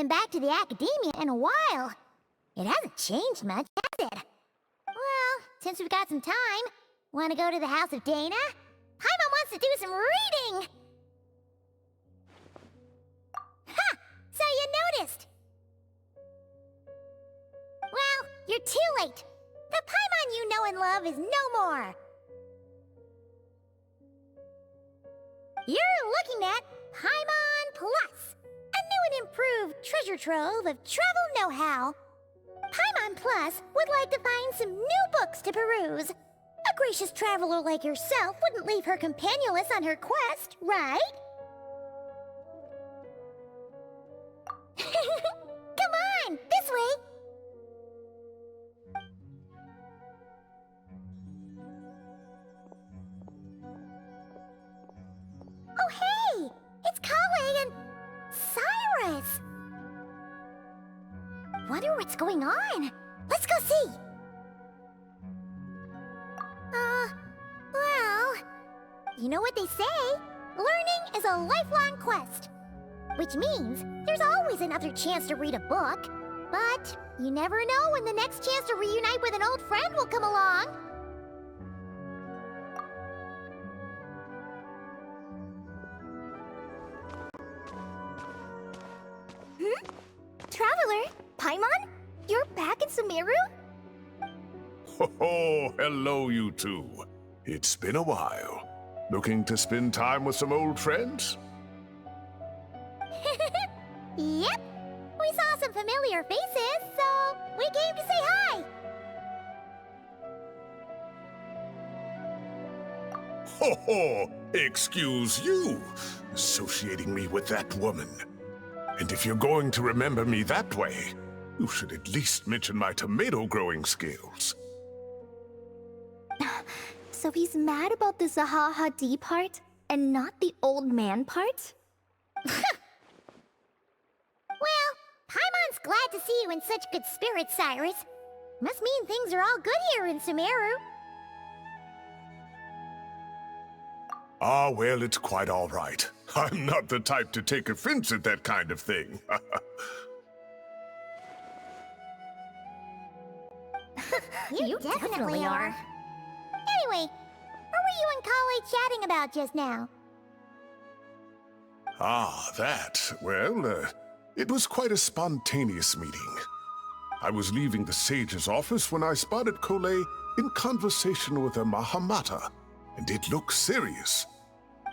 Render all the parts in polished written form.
been back to the academia in a while. It hasn't changed much, has it? Well, since we've got some time, want to go to the house of Dana? Paimon wants to do some reading! Ha! So you noticed! Well, you're too late. The Paimon you know and love is no more. You're looking at Paimon Plus, a new and improved treasure trove of travel know-how. Paimon Plus would like to find some new books to peruse. A gracious traveler like yourself wouldn't leave her companionless on her quest, right? Come on, this way! Oh hey! It's Kale and Cyrus! Wonder what's going on. Let's go see! Well... You know what they say? Learning is a lifelong quest. Which means there's always another chance to read a book. But you never know when the next chance to reunite with an old friend will come along. Traveler, Paimon? You're back in Sumeru? Oh, hello, you two. It's been a while. Looking to spend time with some old friends? Yep. We saw some familiar faces, so we came to say hi. Ho ho! Excuse you, associating me with that woman. And if you're going to remember me that way, you should at least mention my tomato growing skills. So he's mad about the Zaha D part and not the old man part? Well, Paimon's glad to see you in such good spirits, Cyrus. Must mean things are all good here in Sumeru. Ah, well, it's quite all right. I'm not the type to take offense at that kind of thing. You definitely are. Anyway, what were you and Kale chatting about just now? Ah, that. Well, it was quite a spontaneous meeting. I was leaving the sage's office when I spotted Kale in conversation with a Mahamata, and it looked serious.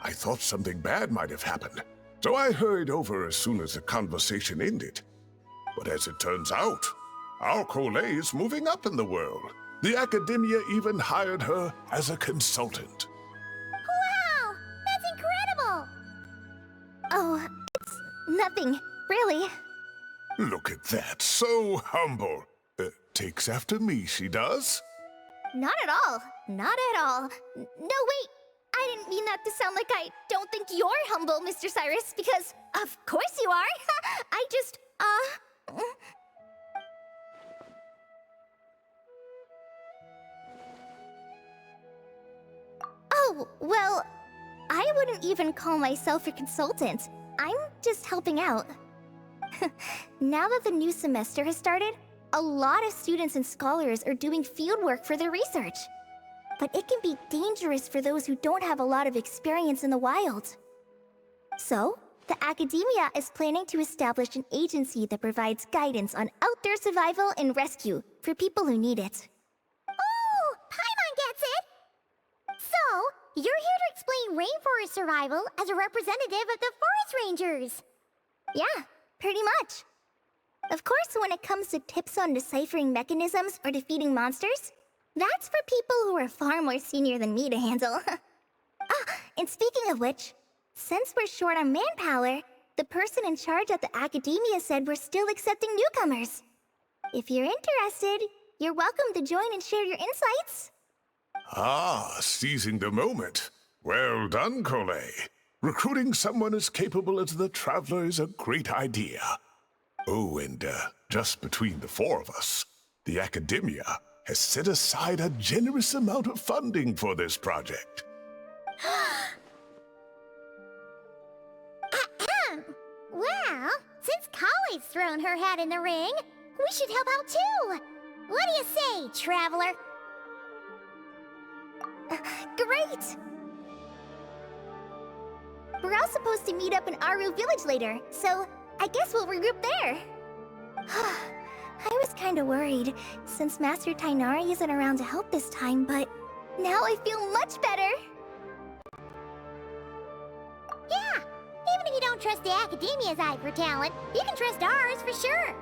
I thought something bad might have happened, so I hurried over as soon as the conversation ended. But as it turns out, our Kale is moving up in the world. The academia even hired her as a consultant. Wow! That's incredible! Oh, it's nothing, really. Look at that, so humble. Takes after me, she does. Not at all. Not at all. No, wait. I didn't mean that to sound like I don't think you're humble, Mr. Cyrus, because of course you are. I just, Oh, well, I wouldn't even call myself a consultant. I'm just helping out. Now that the new semester has started, a lot of students and scholars are doing fieldwork for their research. But it can be dangerous for those who don't have a lot of experience in the wild. So, the academia is planning to establish an agency that provides guidance on outdoor survival and rescue for people who need it. Oh, Paimon gets it! So, you're here to explain rainforest survival as a representative of the forest rangers. Yeah, pretty much. Of course, when it comes to tips on deciphering mechanisms or defeating monsters, that's for people who are far more senior than me to handle. And speaking of which, since we're short on manpower, the person in charge at the academia said we're still accepting newcomers. If you're interested, you're welcome to join and share your insights. Ah, seizing the moment. Well done, Kale. Recruiting someone as capable as the Traveler is a great idea. Oh, and just between the four of us, the academia has set aside a generous amount of funding for this project. Well, Since Kali's thrown her hat in the ring, we should help out too. What do you say, Traveler? Great! We're all supposed to meet up in Aru Village later, so I guess we'll regroup there. I was kinda worried, since Master Tainari isn't around to help this time, but now I feel much better! Yeah, even if you don't trust the Academia's eye for talent, you can trust ours for sure.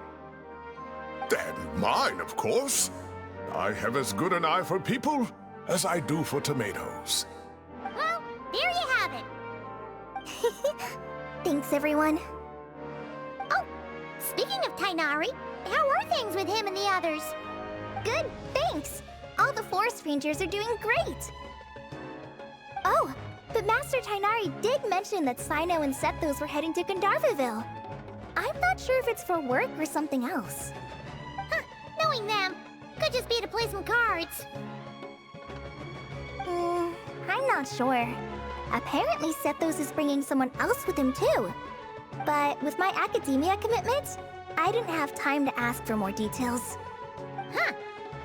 And mine, of course. I have as good an eye for people as I do for tomatoes. Well, there you have it. Thanks, everyone. Oh, speaking of Tainari, how are things with him and the others? Good, thanks! All the forest rangers are doing great! Oh, but Master Tainari did mention that Sino and Sethos were heading to Gandharvaville. I'm not sure if it's for work or something else. Huh, knowing them, could just be to play some cards. I'm not sure. Apparently Sethos is bringing someone else with him too. But with my academia commitment, I didn't have time to ask for more details. Huh,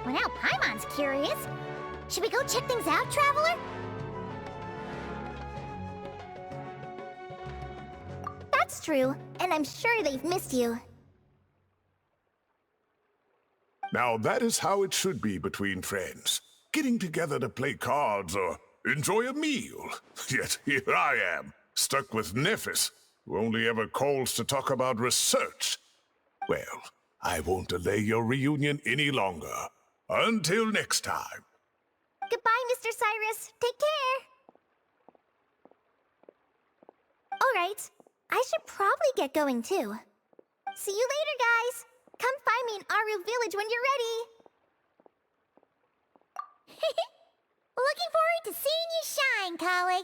well now Paimon's curious. Should we go check things out, Traveler? That's true, and I'm sure they've missed you. Now that is how it should be between friends. Getting together to play cards or enjoy a meal. Yet here I am, stuck with Nephis, who only ever calls to talk about research. Well, I won't delay your reunion any longer. Until next time. Goodbye, Mr. Cyrus. Take care. Alright, I should probably get going too. See you later, guys. Come find me in Aru Village when you're ready. Looking forward to seeing you shine, Kali.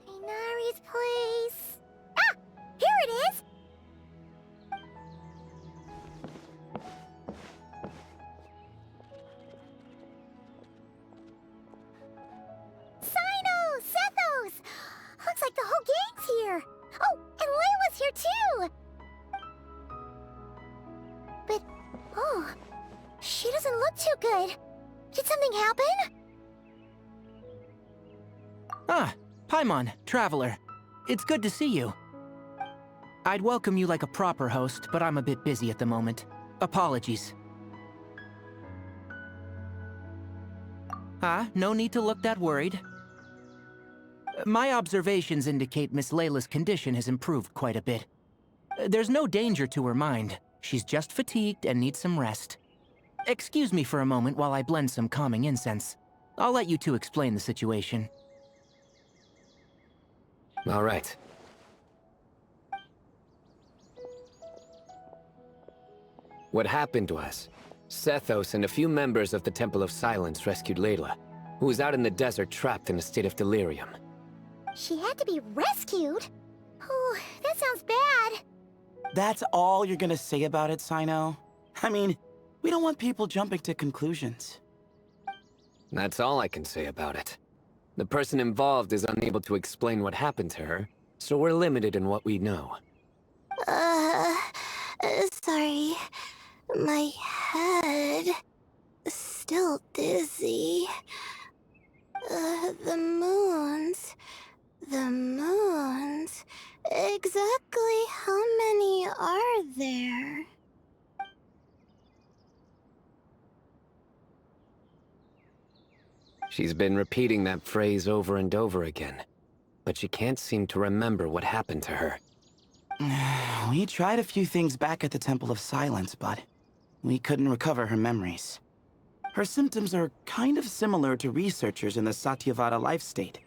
Tainari's place. Ah! Here it is! Sino! Sethos! Looks like the whole gang's here. Oh, and Layla's here too! But, oh, she doesn't look too good. Did something happen? Ah, Paimon, Traveler. It's good to see you. I'd welcome you like a proper host, but I'm a bit busy at the moment. Apologies. Ah, no need to look that worried. My observations indicate Miss Layla's condition has improved quite a bit. There's no danger to her mind. She's just fatigued and needs some rest. Excuse me for a moment while I blend some calming incense. I'll let you two explain the situation. All right. What happened was, Sethos and a few members of the Temple of Silence rescued Layla, who was out in the desert trapped in a state of delirium. She had to be rescued? Oh, that sounds bad. That's all you're gonna say about it, Sino? I mean, we don't want people jumping to conclusions. That's all I can say about it. The person involved is unable to explain what happened to her, so we're limited in what we know. Uh, sorry. My head... still dizzy. The moons... The moons... Exactly how many are there? She's been repeating that phrase over and over again, but she can't seem to remember what happened to her. We tried a few things back at the Temple of Silence, but we couldn't recover her memories. Her symptoms are kind of similar to researchers in the Satyavada life state,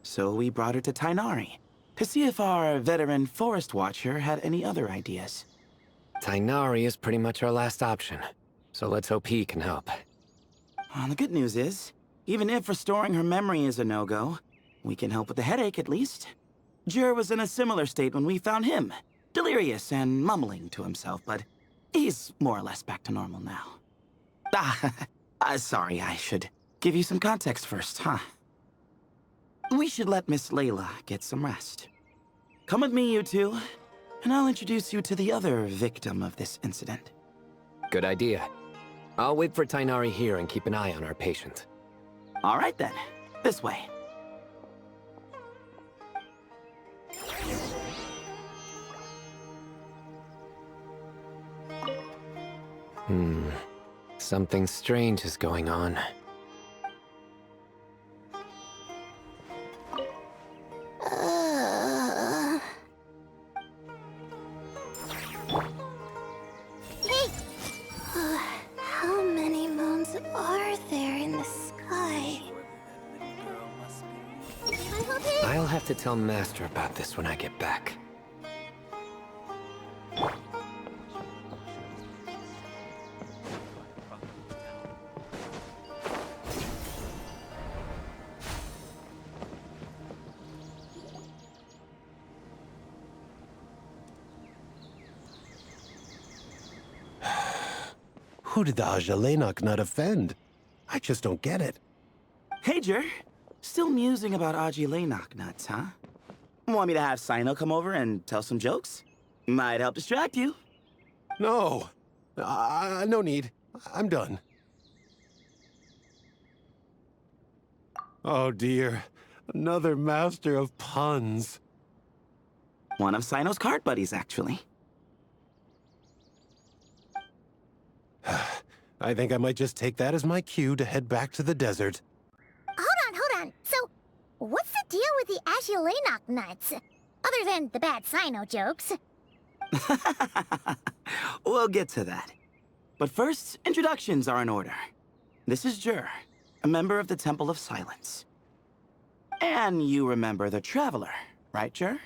so we brought her to Tainari to see if our veteran forest watcher had any other ideas. Tainari is pretty much our last option, so let's hope he can help. The good news is, even if restoring her memory is a no-go, we can help with the headache at least. Jur was in a similar state when we found him, delirious and mumbling to himself, but he's more or less back to normal now. Sorry, I should give you some context first, huh? We should let Miss Layla get some rest. Come with me, you two, and I'll introduce you to the other victim of this incident. Good idea. I'll wait for Tainari here and keep an eye on our patient. All right then, this way. Something strange is going on. Hey! How many moons are there in the sky? I'll have to tell Master about this when I get back. Who did the Ajalenok nut offend? I just don't get it. Hey, Jur. Still musing about Aji nuts, huh? Want me to have Sino come over and tell some jokes? Might help distract you. No. No need. I'm done. Oh dear. Another master of puns. One of Sino's card buddies, actually. I think I might just take that as my cue to head back to the desert. Hold on. So, what's the deal with the Ashilenok nuts? Other than the bad Sino jokes. We'll get to that. But first, introductions are in order. This is Jur, a member of the Temple of Silence. And you remember the Traveler, right, Jur?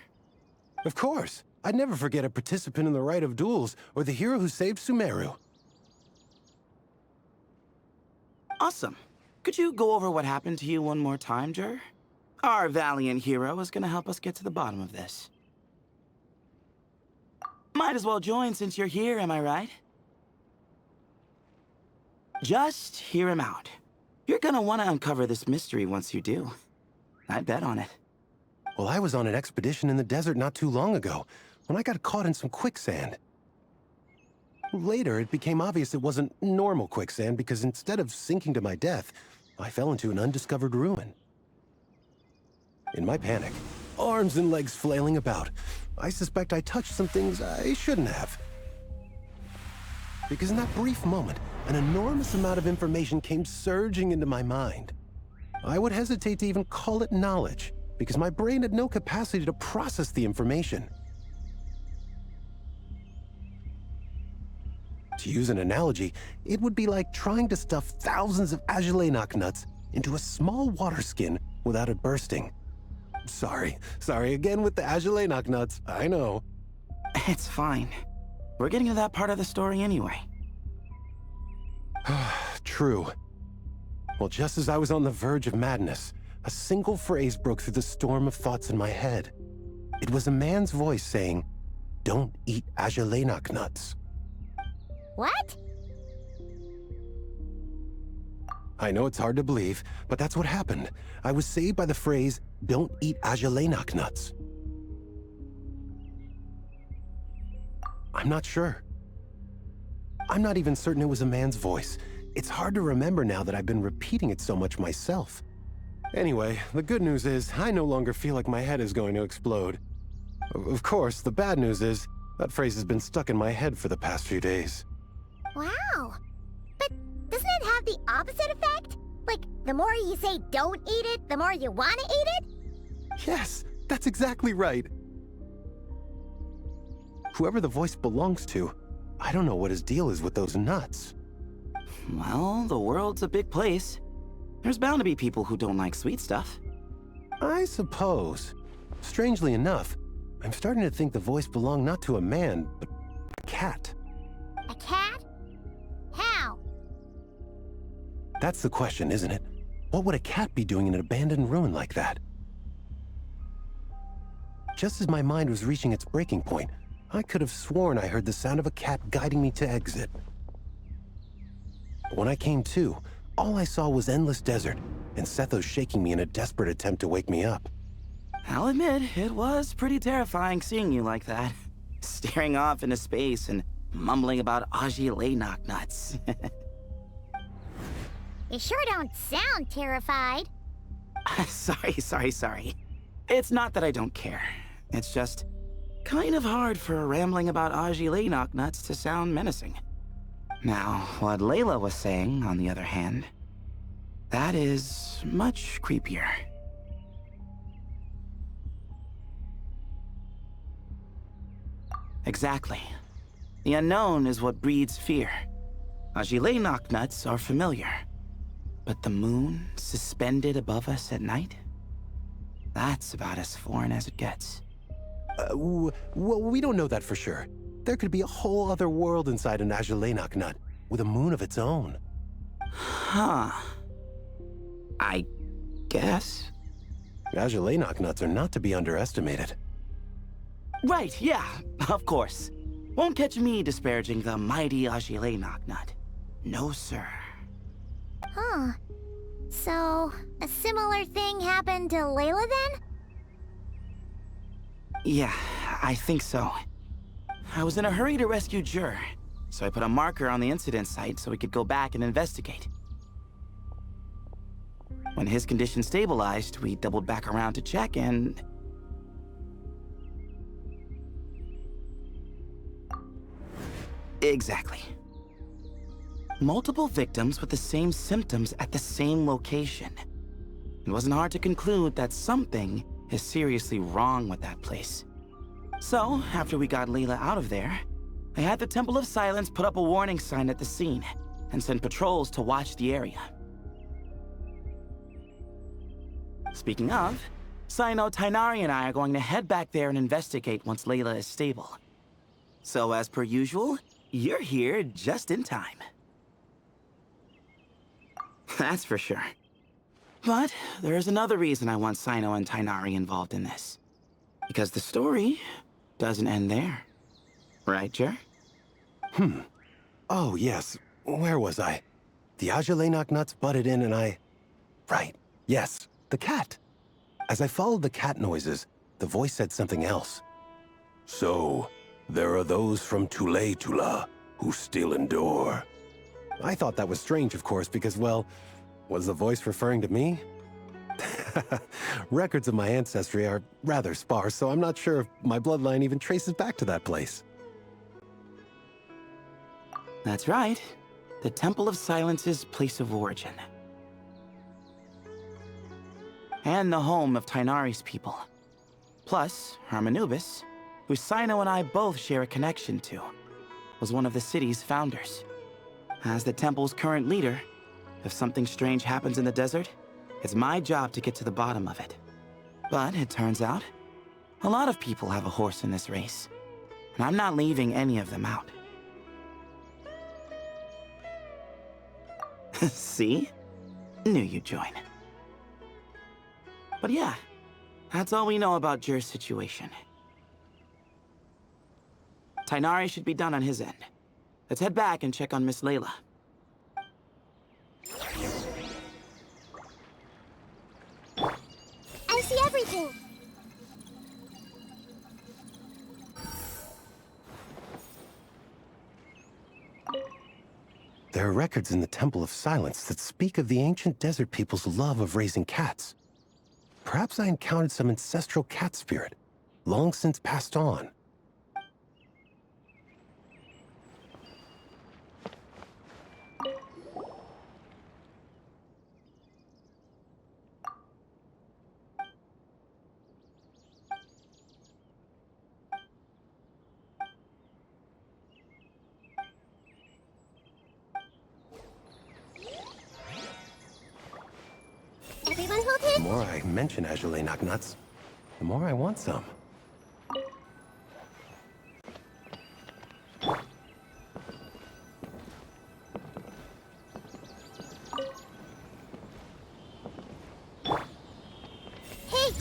Of course. I'd never forget a participant in the Rite of Duels or the hero who saved Sumeru. Awesome. Could you go over what happened to you one more time, Jur? Our valiant hero is gonna help us get to the bottom of this. Might as well join since you're here, am I right? Just hear him out. You're gonna want to uncover this mystery once you do. I bet on it. Well, I was on an expedition in the desert not too long ago, when I got caught in some quicksand. Later, it became obvious it wasn't normal quicksand because instead of sinking to my death, I fell into an undiscovered ruin. In my panic, arms and legs flailing about, I suspect I touched some things I shouldn't have. Because in that brief moment, an enormous amount of information came surging into my mind. I would hesitate to even call it knowledge, because my brain had no capacity to process the information. To use an analogy, it would be like trying to stuff thousands of Ajalenok nuts into a small water skin without it bursting. Sorry again with the Ajalenok nuts, I know. It's fine. We're getting to that part of the story anyway. True. Well, just as I was on the verge of madness, a single phrase broke through the storm of thoughts in my head. It was a man's voice saying, "Don't eat Ajalenok nuts." What? I know it's hard to believe, but that's what happened. I was saved by the phrase, "Don't eat Ajalainak nuts." I'm not sure. I'm not even certain it was a man's voice. It's hard to remember now that I've been repeating it so much myself. Anyway, the good news is I no longer feel like my head is going to explode. Of course, the bad news is that phrase has been stuck in my head for the past few days. Wow. But doesn't it have the opposite effect? Like, the more you say don't eat it, the more you want to eat it? Yes, that's exactly right. Whoever the voice belongs to, I don't know what his deal is with those nuts. Well, the world's a big place. There's bound to be people who don't like sweet stuff. I suppose. Strangely enough, I'm starting to think the voice belonged not to a man, but a cat. A cat? How? That's the question, isn't it? What would a cat be doing in an abandoned ruin like that? Just as my mind was reaching its breaking point, I could have sworn I heard the sound of a cat guiding me to exit. But when I came to, all I saw was endless desert, and Sethos shaking me in a desperate attempt to wake me up. I'll admit, it was pretty terrifying seeing you like that. Staring off into space and mumbling about Ajalainak nuts. You sure don't sound terrified. Sorry. It's not that I don't care. It's just kind of hard for rambling about Ajalainak nuts to sound menacing. Now, what Layla was saying, on the other hand, that is much creepier. Exactly. The unknown is what breeds fear. Ajalainak nuts are familiar. But the moon suspended above us at night? That's about as foreign as it gets. Well, we don't know that for sure. There could be a whole other world inside an Ajalainak nut, with a moon of its own. Huh. I guess. Ajalainak nuts are not to be underestimated. Right, yeah, of course. Won't catch me disparaging the mighty Ajalainak nut. No, sir. Huh. So, a similar thing happened to Layla then? Yeah, I think so. I was in a hurry to rescue Jur, so I put a marker on the incident site so we could go back and investigate. When his condition stabilized, we doubled back around to check and... Exactly. Multiple victims with the same symptoms at the same location. It wasn't hard to conclude that something is seriously wrong with that place. So, after we got Layla out of there, I had the Temple of Silence put up a warning sign at the scene and send patrols to watch the area. Speaking of, Sino, Tainari, and I are going to head back there and investigate once Layla is stable. So, as per usual, you're here just in time. That's for sure. But there's another reason I want Sino and Tainari involved in this. Because the story doesn't end there. Right, Jer? Oh, yes. Where was I? The Ajalainak nuts butted in and I... Right. Yes. The cat. As I followed the cat noises, the voice said something else. So, there are those from Tula who still endure. I thought that was strange, of course, because, well, was the voice referring to me? Records of my ancestry are rather sparse, so I'm not sure if my bloodline even traces back to that place. That's right. The Temple of Silence's place of origin. And the home of Tainari's people. Plus, Hermanubis, who Sino and I both share a connection to, was one of the city's founders. As the temple's current leader, if something strange happens in the desert, it's my job to get to the bottom of it. But it turns out, a lot of people have a horse in this race, and I'm not leaving any of them out. See? Knew you'd join. But yeah, that's all we know about Jur's situation. Tainari should be done on his end. Let's head back and check on Miss Layla. see everything. There are records in the Temple of Silence that speak of the ancient desert people's love of raising cats. Perhaps I encountered some ancestral cat spirit, long since passed on. Everyone hold hands. The more I mention Azulé Knocknuts, the more I want some. Hey!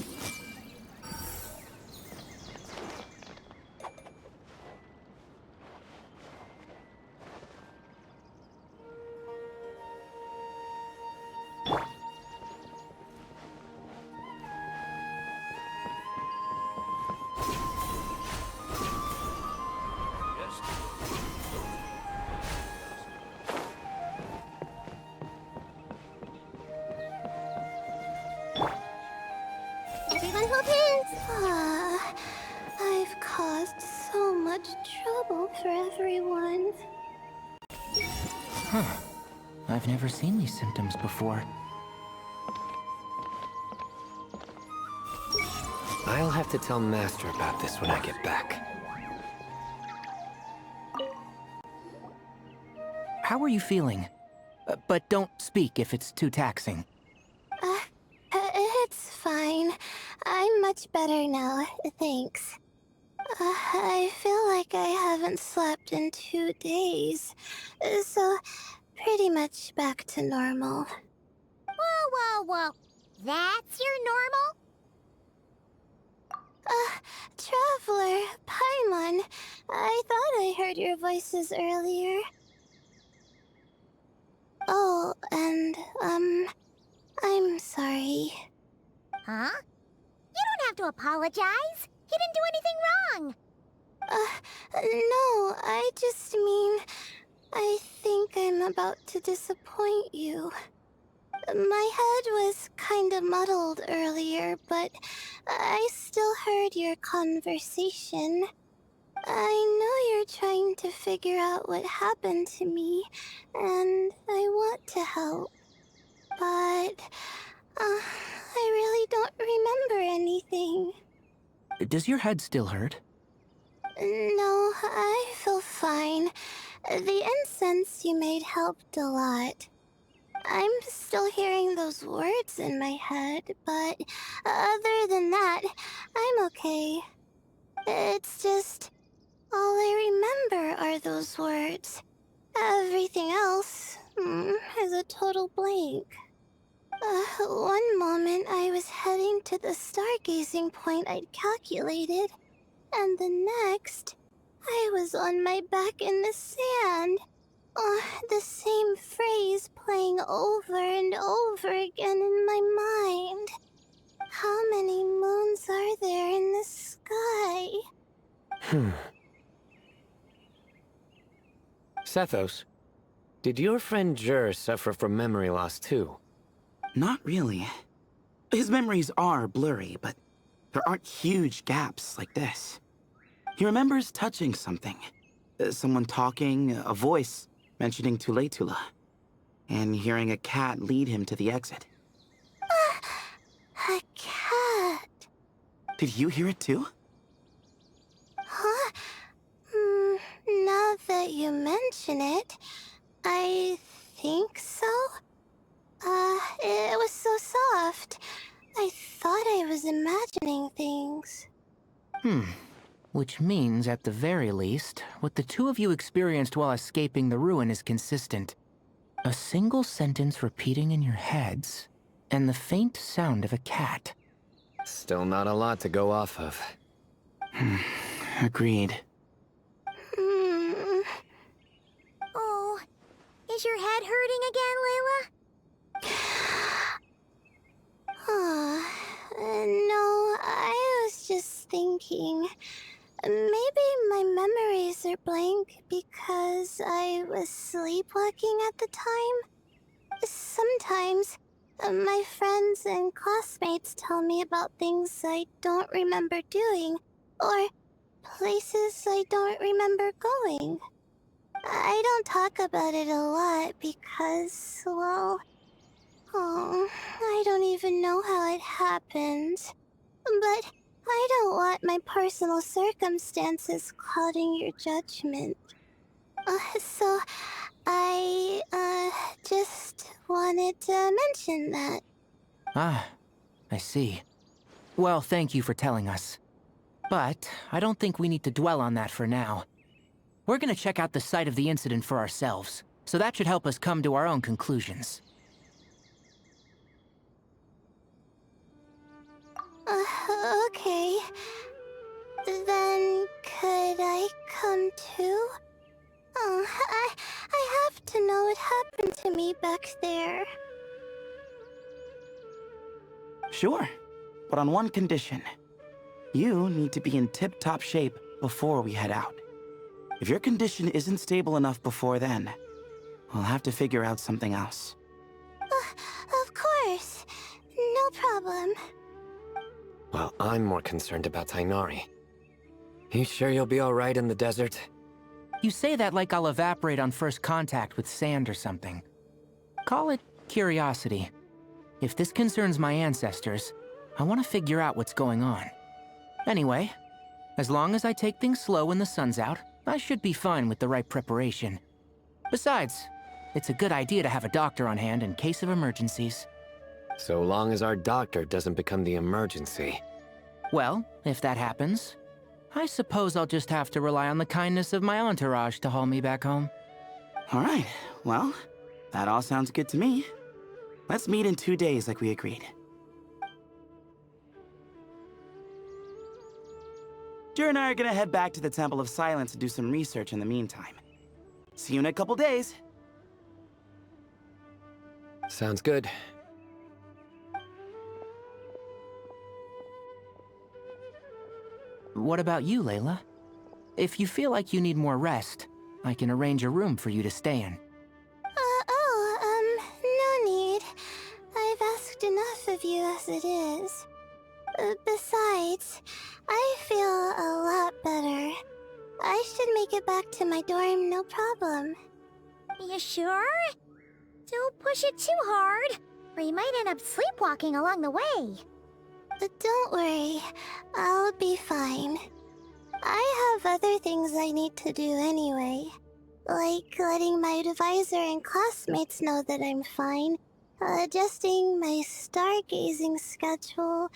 Everyone hold hands. I've caused so much trouble for everyone. I've never seen these symptoms before. I'll have to tell Master about this when I get back. How are you feeling? But don't speak if it's too taxing. It's fine. I'm much better now, thanks. I feel like I haven't slept in 2 days, so pretty much back to normal. Whoa. That's your normal? Traveler, Paimon, I thought I heard your voices earlier. Oh, and, I'm sorry. Huh? You don't have to apologize. You didn't do anything wrong. No, I just mean, I think I'm about to disappoint you. My head was kinda muddled earlier, but I still heard your conversation. I know you're trying to figure out what happened to me, and I want to help. But, I really don't remember anything. Does your head still hurt? No, I feel fine. The incense you made helped a lot. I'm still hearing those words in my head, but other than that, I'm okay. It's just, all I remember are those words. Everything else is a total blank. One moment I was heading to the stargazing point I'd calculated, and the next, I was on my back in the sand. The same phrase playing over and over again in my mind. How many moons are there in the sky? Sethos, did your friend Jur suffer from memory loss too? Not really. His memories are blurry, but there aren't huge gaps like this. He remembers touching something. Someone talking, a voice mentioning Tuletula, and hearing a cat lead him to the exit. A cat. Did you hear it too? Huh? Now that you mention it, I think so. It was so soft. I thought I was imagining things. Which means, at the very least, what the two of you experienced while escaping the ruin is consistent. A single sentence repeating in your heads, and the faint sound of a cat. Still not a lot to go off of. Agreed. Oh, is your head hurting again, Layla? thinking. Maybe my memories are blank because I was sleepwalking at the time. Sometimes, my friends and classmates tell me about things I don't remember doing, or places I don't remember going. I don't talk about it a lot because, well, I don't even know how it happened. But I don't want my personal circumstances clouding your judgment. So I, just wanted to mention that. Ah, I see. Well, thank you for telling us. But I don't think we need to dwell on that for now. We're gonna check out the site of the incident for ourselves, so that should help us come to our own conclusions. Okay. Then could I come too? I have to know what happened to me back there. Sure, but on one condition. You need to be in tip-top shape before we head out. If your condition isn't stable enough before then, we'll have to figure out something else. Of course. No problem. Well, I'm more concerned about Tainari. You sure you'll be alright in the desert? You say that like I'll evaporate on first contact with sand or something. Call it curiosity. If this concerns my ancestors, I want to figure out what's going on. Anyway, as long as I take things slow when the sun's out, I should be fine with the right preparation. Besides, it's a good idea to have a doctor on hand in case of emergencies. So long as our doctor doesn't become the emergency. Well, if that happens, I suppose I'll just have to rely on the kindness of my entourage to haul me back home. All right, well, that all sounds good to me. Let's meet in 2 days like we agreed. Jer and I are gonna head back to the Temple of Silence and do some research in the meantime. See you in a couple days. Sounds good. What about you, Layla? If you feel like you need more rest, I can arrange a room for you to stay in. No need. I've asked enough of you as it is. Besides, I feel a lot better. I should make it back to my dorm, no problem. You sure? Don't push it too hard, or you might end up sleepwalking along the way. Don't worry, I'll be fine. I have other things I need to do anyway. Like letting my advisor and classmates know that I'm fine, adjusting my stargazing schedule,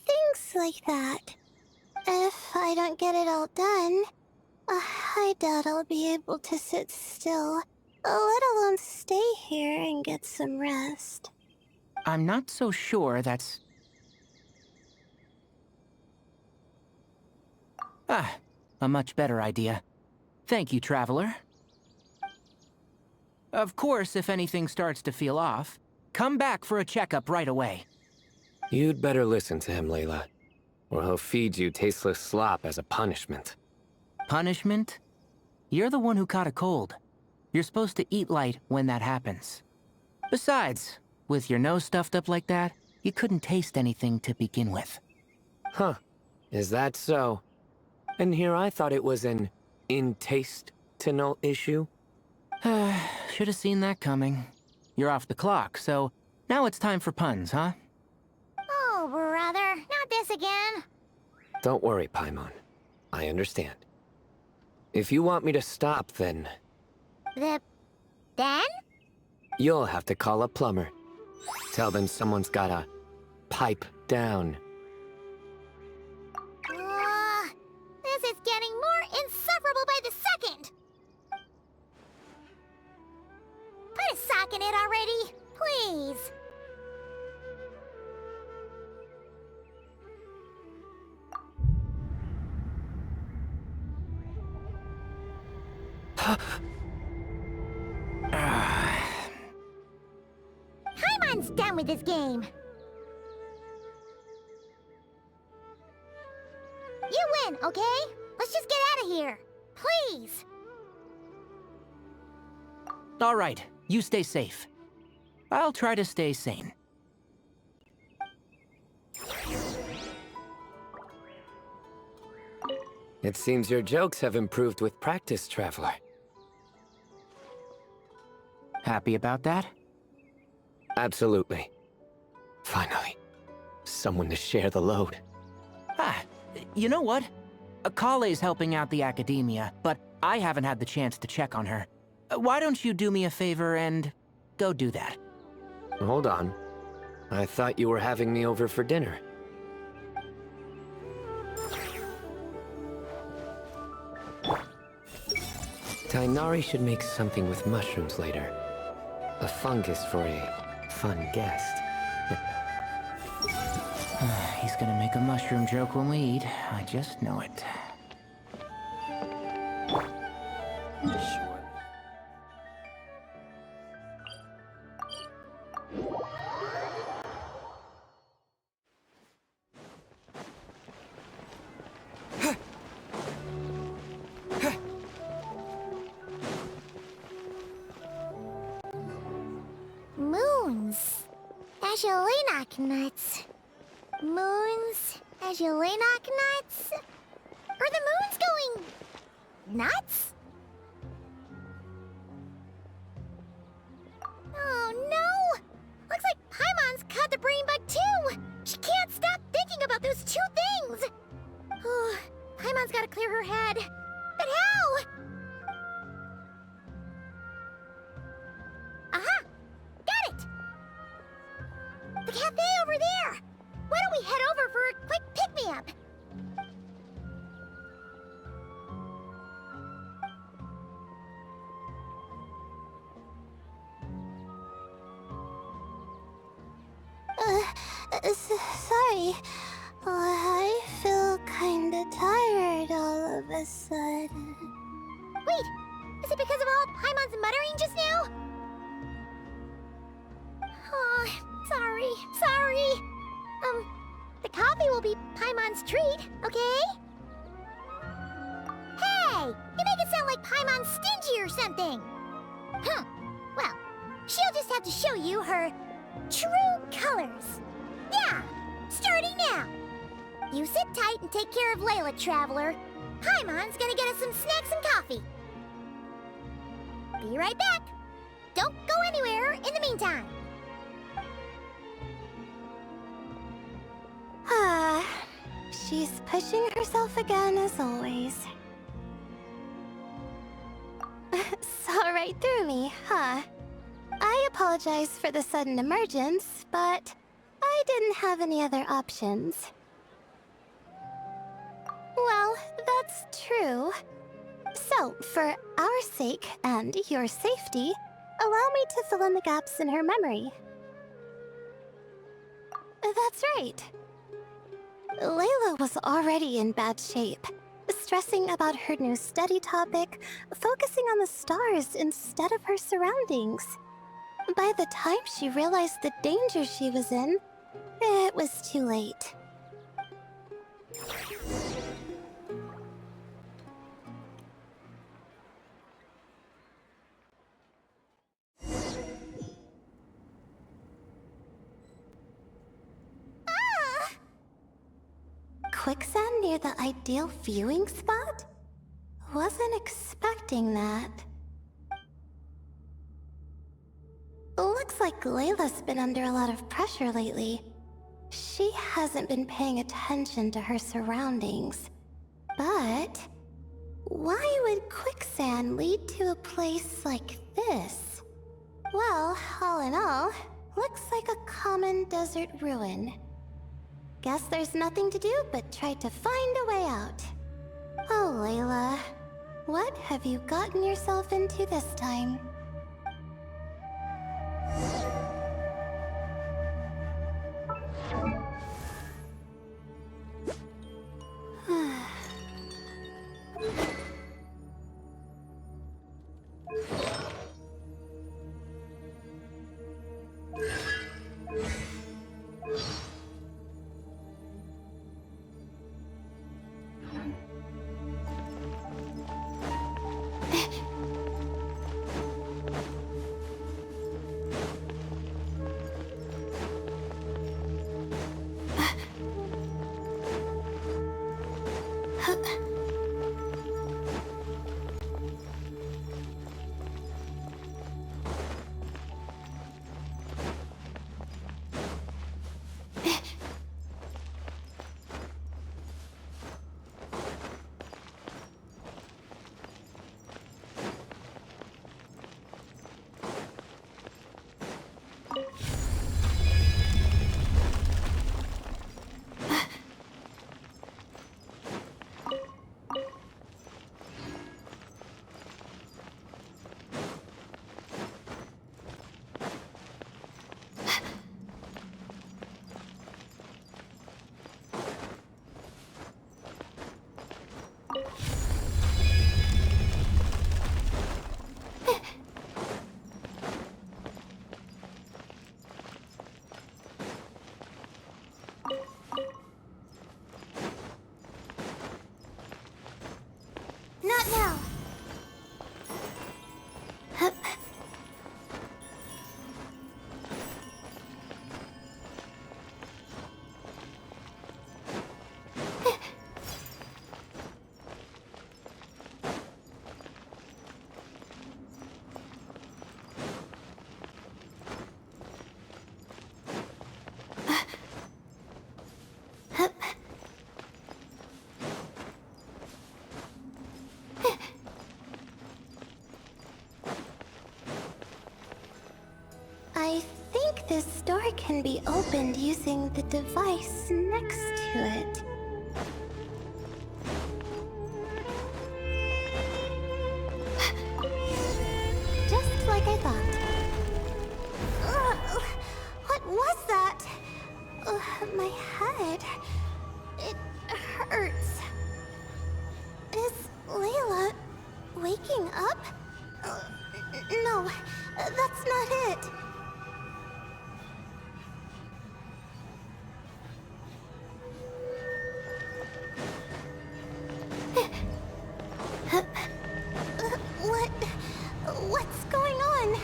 things like that. If I don't get it all done, I doubt I'll be able to sit still, let alone stay here and get some rest. I'm not so sure that's... Ah, a much better idea. Thank you, Traveler. Of course, if anything starts to feel off, come back for a checkup right away. You'd better listen to him, Layla, or he'll feed you tasteless slop as a punishment. Punishment? You're the one who caught a cold. You're supposed to eat light when that happens. Besides, with your nose stuffed up like that, you couldn't taste anything to begin with. Huh. Is that so? And here I thought it was an in-taste-to-know issue. Should have seen that coming. You're off the clock, so now it's time for puns, huh? Oh, brother, not this again. Don't worry, Paimon. I understand. If you want me to stop, then Then? you'll have to call a plumber. Tell them someone's gotta pipe down. This is getting more insufferable by the second. Put a sock in it already, please. Paimon's done with this game. okay? Let's just get out of here. Please. All right, you stay safe. I'll try to stay sane. It seems your jokes have improved with practice, Traveler. Happy about that? Absolutely. Finally, someone to share the load. Ah, you know what? Kale's helping out the academia, but I haven't had the chance to check on her. Why don't you do me a favor and go do that? Hold on. I thought you were having me over for dinner. Tainari should make something with mushrooms later. A fungus for a fun guest. He's gonna make a mushroom joke when we eat. I just know it. Moons. Azulenak nuts. Moons. Azulenak nuts. Are the moons going nuts? Oh no! Looks like Paimon's caught the brain bug too! She can't stop thinking about those two things! Oh, Paimon's gotta clear her head. But how? Aha! Got it! The cafe over there! Why don't we head over for a quick pick-me-up? Sorry. I feel kinda tired all of a sudden. Wait, is it because of all Paimon's muttering just now? Oh, sorry. The coffee will be Paimon's treat, okay? Hey, you make it sound like Paimon's stingy or something. Well, she'll just have to show you her true colors. Yeah, starting now. You sit tight and take care of Layla, Traveler. Paimon's gonna get us some snacks and coffee. Be right back. Don't go anywhere in the meantime. She's pushing herself again as always. Saw right through me, huh? I apologize for the sudden emergence, but I didn't have any other options. Well, that's true. So, for our sake and your safety, allow me to fill in the gaps in her memory. That's right. Layla was already in bad shape, stressing about her new study topic, focusing on the stars instead of her surroundings. By the time she realized the danger she was in, it was too late. Quicksand near the ideal viewing spot? Wasn't expecting that. Looks like Layla's been under a lot of pressure lately. She hasn't been paying attention to her surroundings. But why would quicksand lead to a place like this? Well, all in all, looks like a common desert ruin. Guess there's nothing to do but try to find a way out. Oh, Layla, what have you gotten yourself into this time? Not now. I think this door can be opened using the device next to it. Just like I thought. Ugh, what was that? My head. It hurts. Is Layla waking up? No, that's not it. What's going on?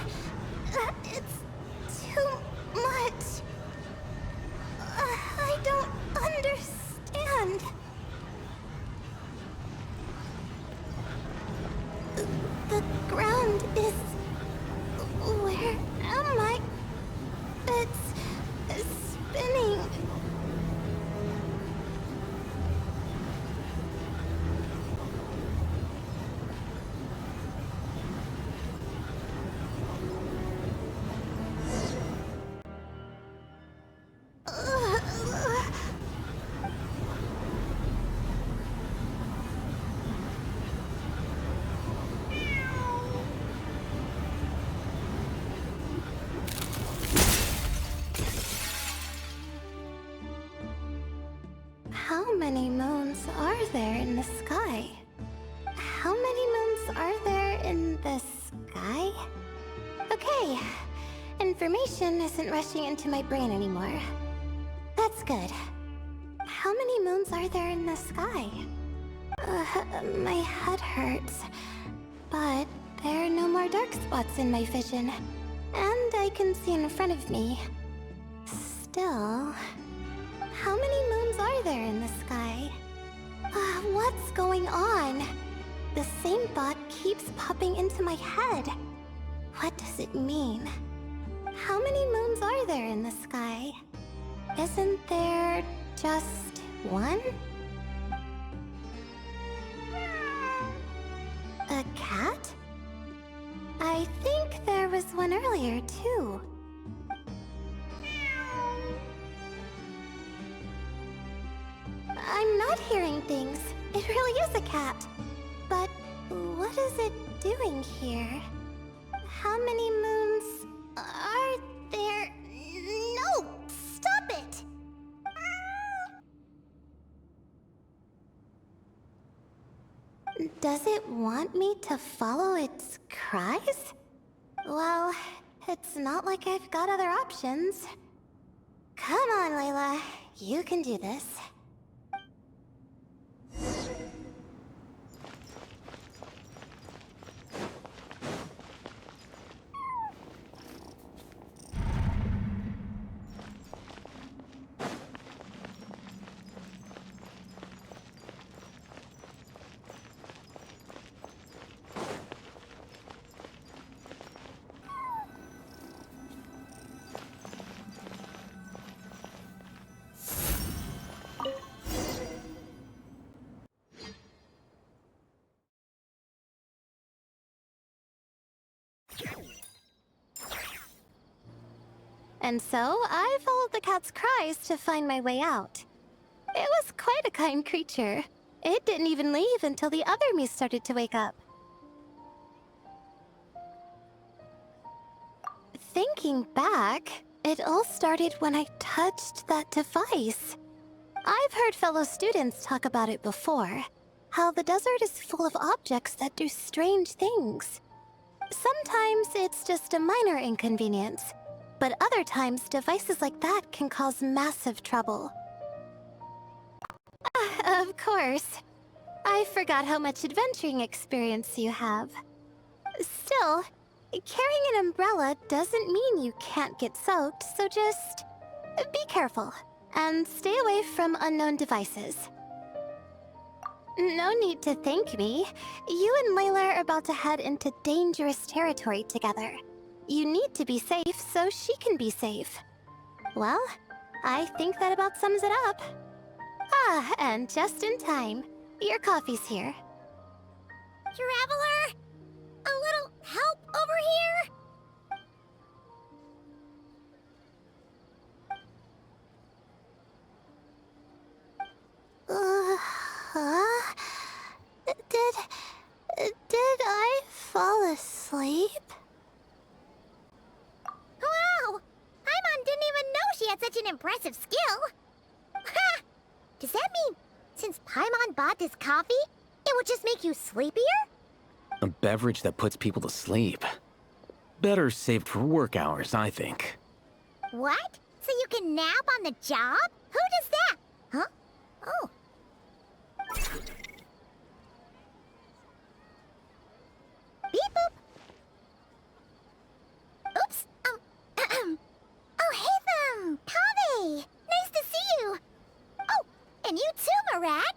It's too much. I don't understand. The ground is... Where am I? It's spinning. How many moons are there in the sky? How many moons are there in the sky? Okay, information isn't rushing into my brain anymore. That's good. How many moons are there in the sky? My head hurts, but there are no more dark spots in my vision, and I can see in front of me. Still... How many moons are there in the sky? What's going on? The same thought keeps popping into my head. What does it mean? How many moons are there in the sky? Isn't there just one? A cat? I think there was one earlier, too. I'm not hearing things. It really is a cat. But what is it doing here? How many moons are there? No! Stop it! Does it want me to follow its cries? Well, it's not like I've got other options. Come on, Layla. You can do this. And so I followed the cat's cries to find my way out. It was quite a kind creature. It didn't even leave until the other me started to wake up. Thinking back, it all started when I touched that device. I've heard fellow students talk about it before. How the desert is full of objects that do strange things. Sometimes it's just a minor inconvenience, but other times devices like that can cause massive trouble. Of course. I forgot how much adventuring experience you have. Still, carrying an umbrella doesn't mean you can't get soaked, so just be careful and stay away from unknown devices. No need to thank me. You and Layla are about to head into dangerous territory together. You need to be safe so she can be safe. Well, I think that about sums it up. Ah, and just in time. Your coffee's here. Traveler? A little help over here? Huh? Did I fall asleep? Wow! Paimon didn't even know she had such an impressive skill. Ha! Does that mean since Paimon bought this coffee, it would just make you sleepier? A beverage that puts people to sleep. Better saved for work hours, I think. What? So you can nap on the job? Who does that? Huh? Oh. Beep boop. Oops. Oh, hey them! Kave! Nice to see you! Oh, and you too, Marak!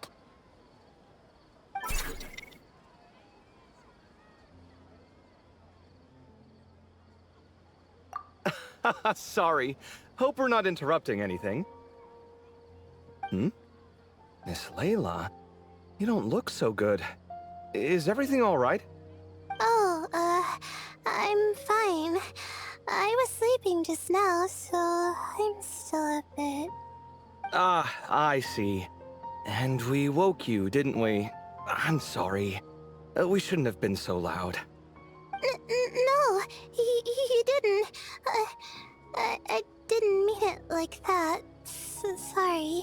Sorry. Hope we're not interrupting anything. Miss Layla, you don't look so good. Is everything all right? Oh, I'm fine. I was sleeping just now, so I'm still a bit... Ah, I see. And we woke you, didn't we? I'm sorry. We shouldn't have been so loud. No, you didn't. I didn't mean it like that. Sorry.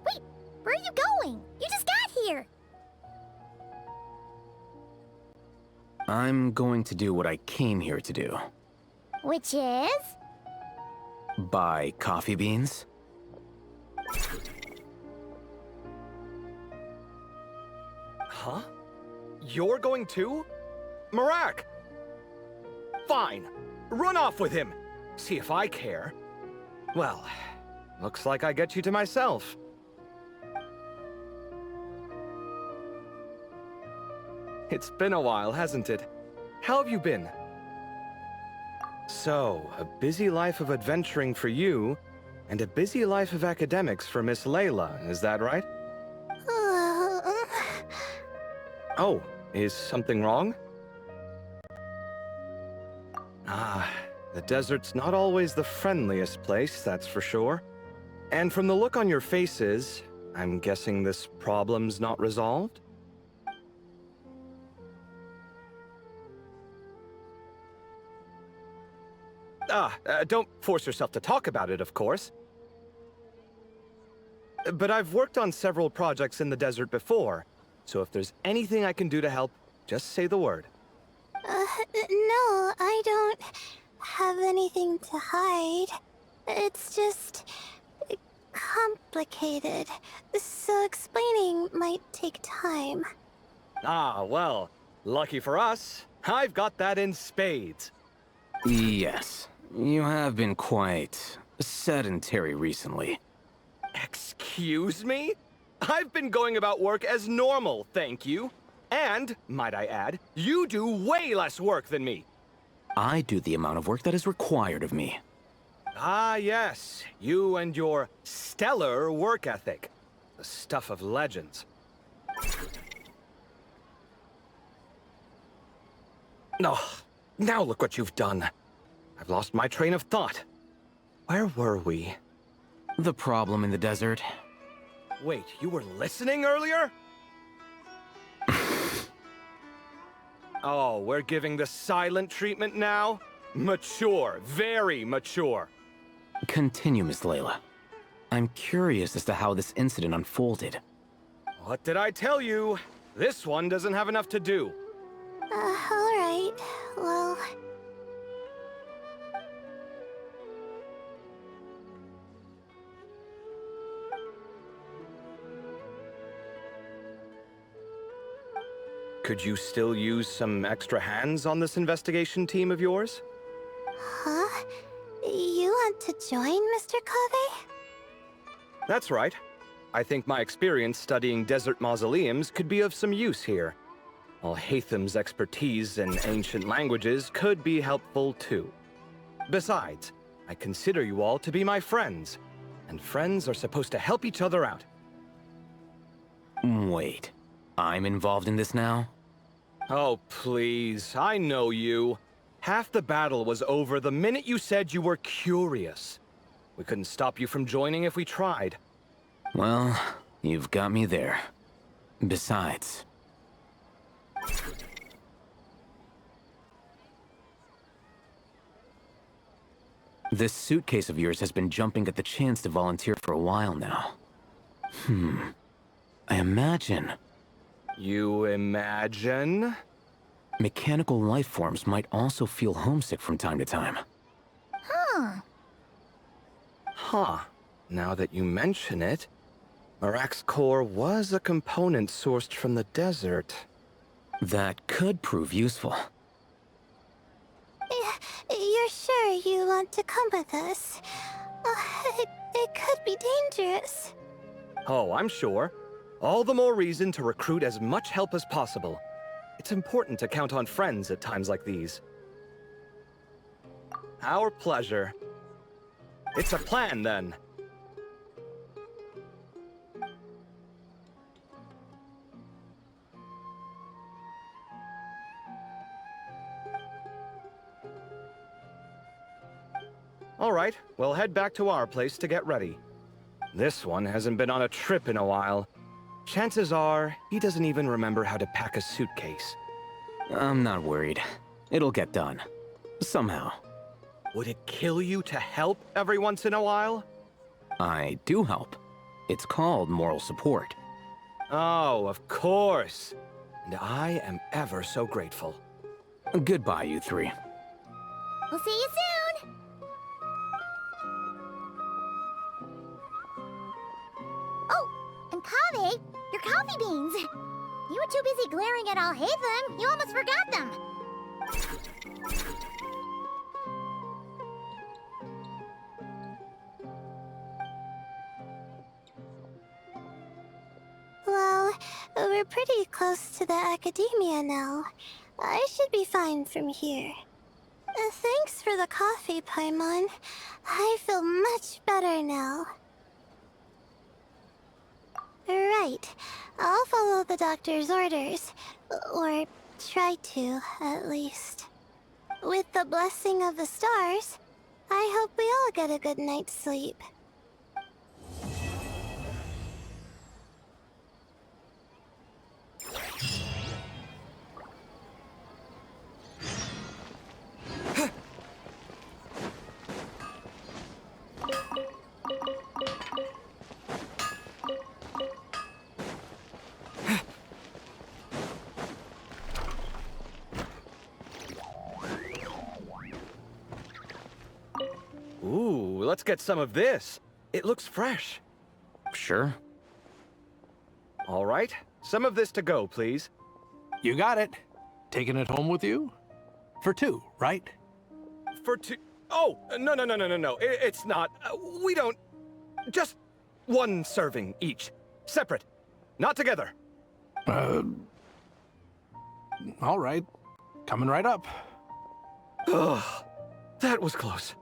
Wait, where are you going? You just got here! I'm going to do what I came here to do. Which is? Buy coffee beans. Huh? You're going too? Marak! Fine. Run off with him. See if I care. Well, looks like I get you to myself. It's been a while, hasn't it? How have you been? So, a busy life of adventuring for you, and a busy life of academics for Miss Layla, is that right? Oh, is something wrong? Ah, the desert's not always the friendliest place, that's for sure. And from the look on your faces, I'm guessing this problem's not resolved? Don't force yourself to talk about it, of course. But I've worked on several projects in the desert before, so if there's anything I can do to help, just say the word. No, I don't have anything to hide. It's just... complicated, so explaining might take time. Ah, well, lucky for us, I've got that in spades. Yes, you have been quite sedentary recently. Excuse me? I've been going about work as normal, thank you. And, might I add, you do way less work than me. I do the amount of work that is required of me. Ah, yes, you and your stellar work ethic. The stuff of legends. Oh, now look what you've done. I've lost my train of thought. Where were we? The problem in the desert. Wait, you were listening earlier? Oh, we're giving the silent treatment now? Mature, very mature. Continue, Miss Layla. I'm curious as to how this incident unfolded. What did I tell you? This one doesn't have enough to do. Alright. Well... Could you still use some extra hands on this investigation team of yours? Huh? You want to join, Mr. Cove? That's right. I think my experience studying desert mausoleums could be of some use here. While Hatham's expertise in ancient languages could be helpful too. Besides, I consider you all to be my friends, and friends are supposed to help each other out. Wait, I'm involved in this now? Oh, please, I know you. Half the battle was over the minute you said you were curious. We couldn't stop you from joining if we tried. Well, you've got me there. Besides... This suitcase of yours has been jumping at the chance to volunteer for a while now. I imagine... You imagine? Mechanical life forms might also feel homesick from time to time. Huh. Now that you mention it, Marak's core was a component sourced from the desert. That could prove useful. You're sure you want to come with us? It could be dangerous. Oh, I'm sure. All the more reason to recruit as much help as possible. It's important to count on friends at times like these. Our pleasure. It's a plan, then. All right, we'll head back to our place to get ready. This one hasn't been on a trip in a while. Chances are, he doesn't even remember how to pack a suitcase. I'm not worried. It'll get done. Somehow. Would it kill you to help every once in a while? I do help. It's called moral support. Oh, of course. And I am ever so grateful. Goodbye, you three. We'll see you soon! Oh, and Kaveh, your coffee beans! You were too busy glaring at all Hatham, you almost forgot them! Well, we're pretty close to the academia now. I should be fine from here. Thanks for the coffee, Paimon. I feel much better now. Right. I'll follow the doctor's orders. Or try to, at least. With the blessing of the stars, I hope we all get a good night's sleep. Ooh, let's get some of this. It looks fresh. Sure. All right, some of this to go, please. You got it. Taking it home with you? For two, right? For two... Oh, no. It's not. We don't... Just one serving each. Separate. Not together. All right. Coming right up. Ugh, that was close.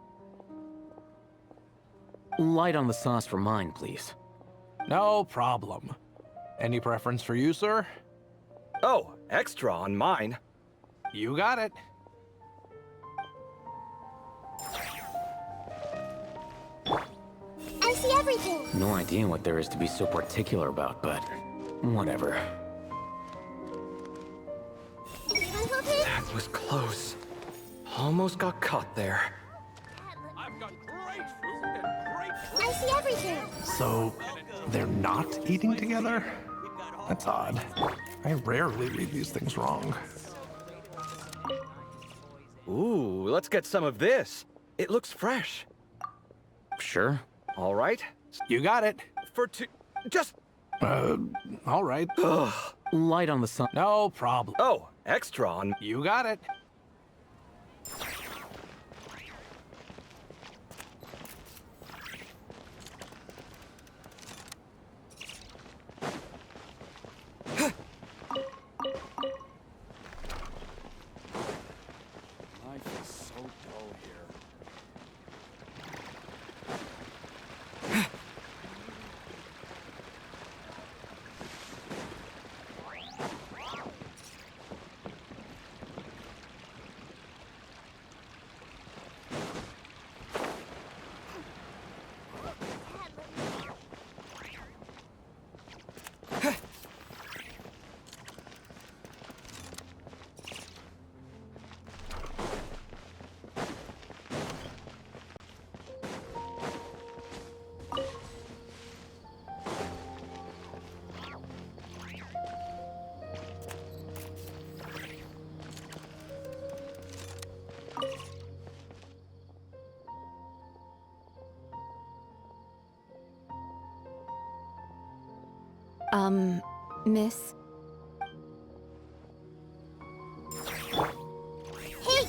Light on the sauce for mine, please. No problem. Any preference for you, sir? Oh, extra on mine. You got it. I see everything. No idea what there is to be so particular about, but whatever. Everyone okay? That was close. Almost got caught there. I see everything. So, they're not eating together? That's odd. I rarely read these things wrong. Ooh, let's get some of this. It looks fresh. Sure. All right. You got it. For two... Just... All right. Ugh. Light on the sun. No problem. Oh, extra on... You got it. Life is so dull here. Miss? Hey!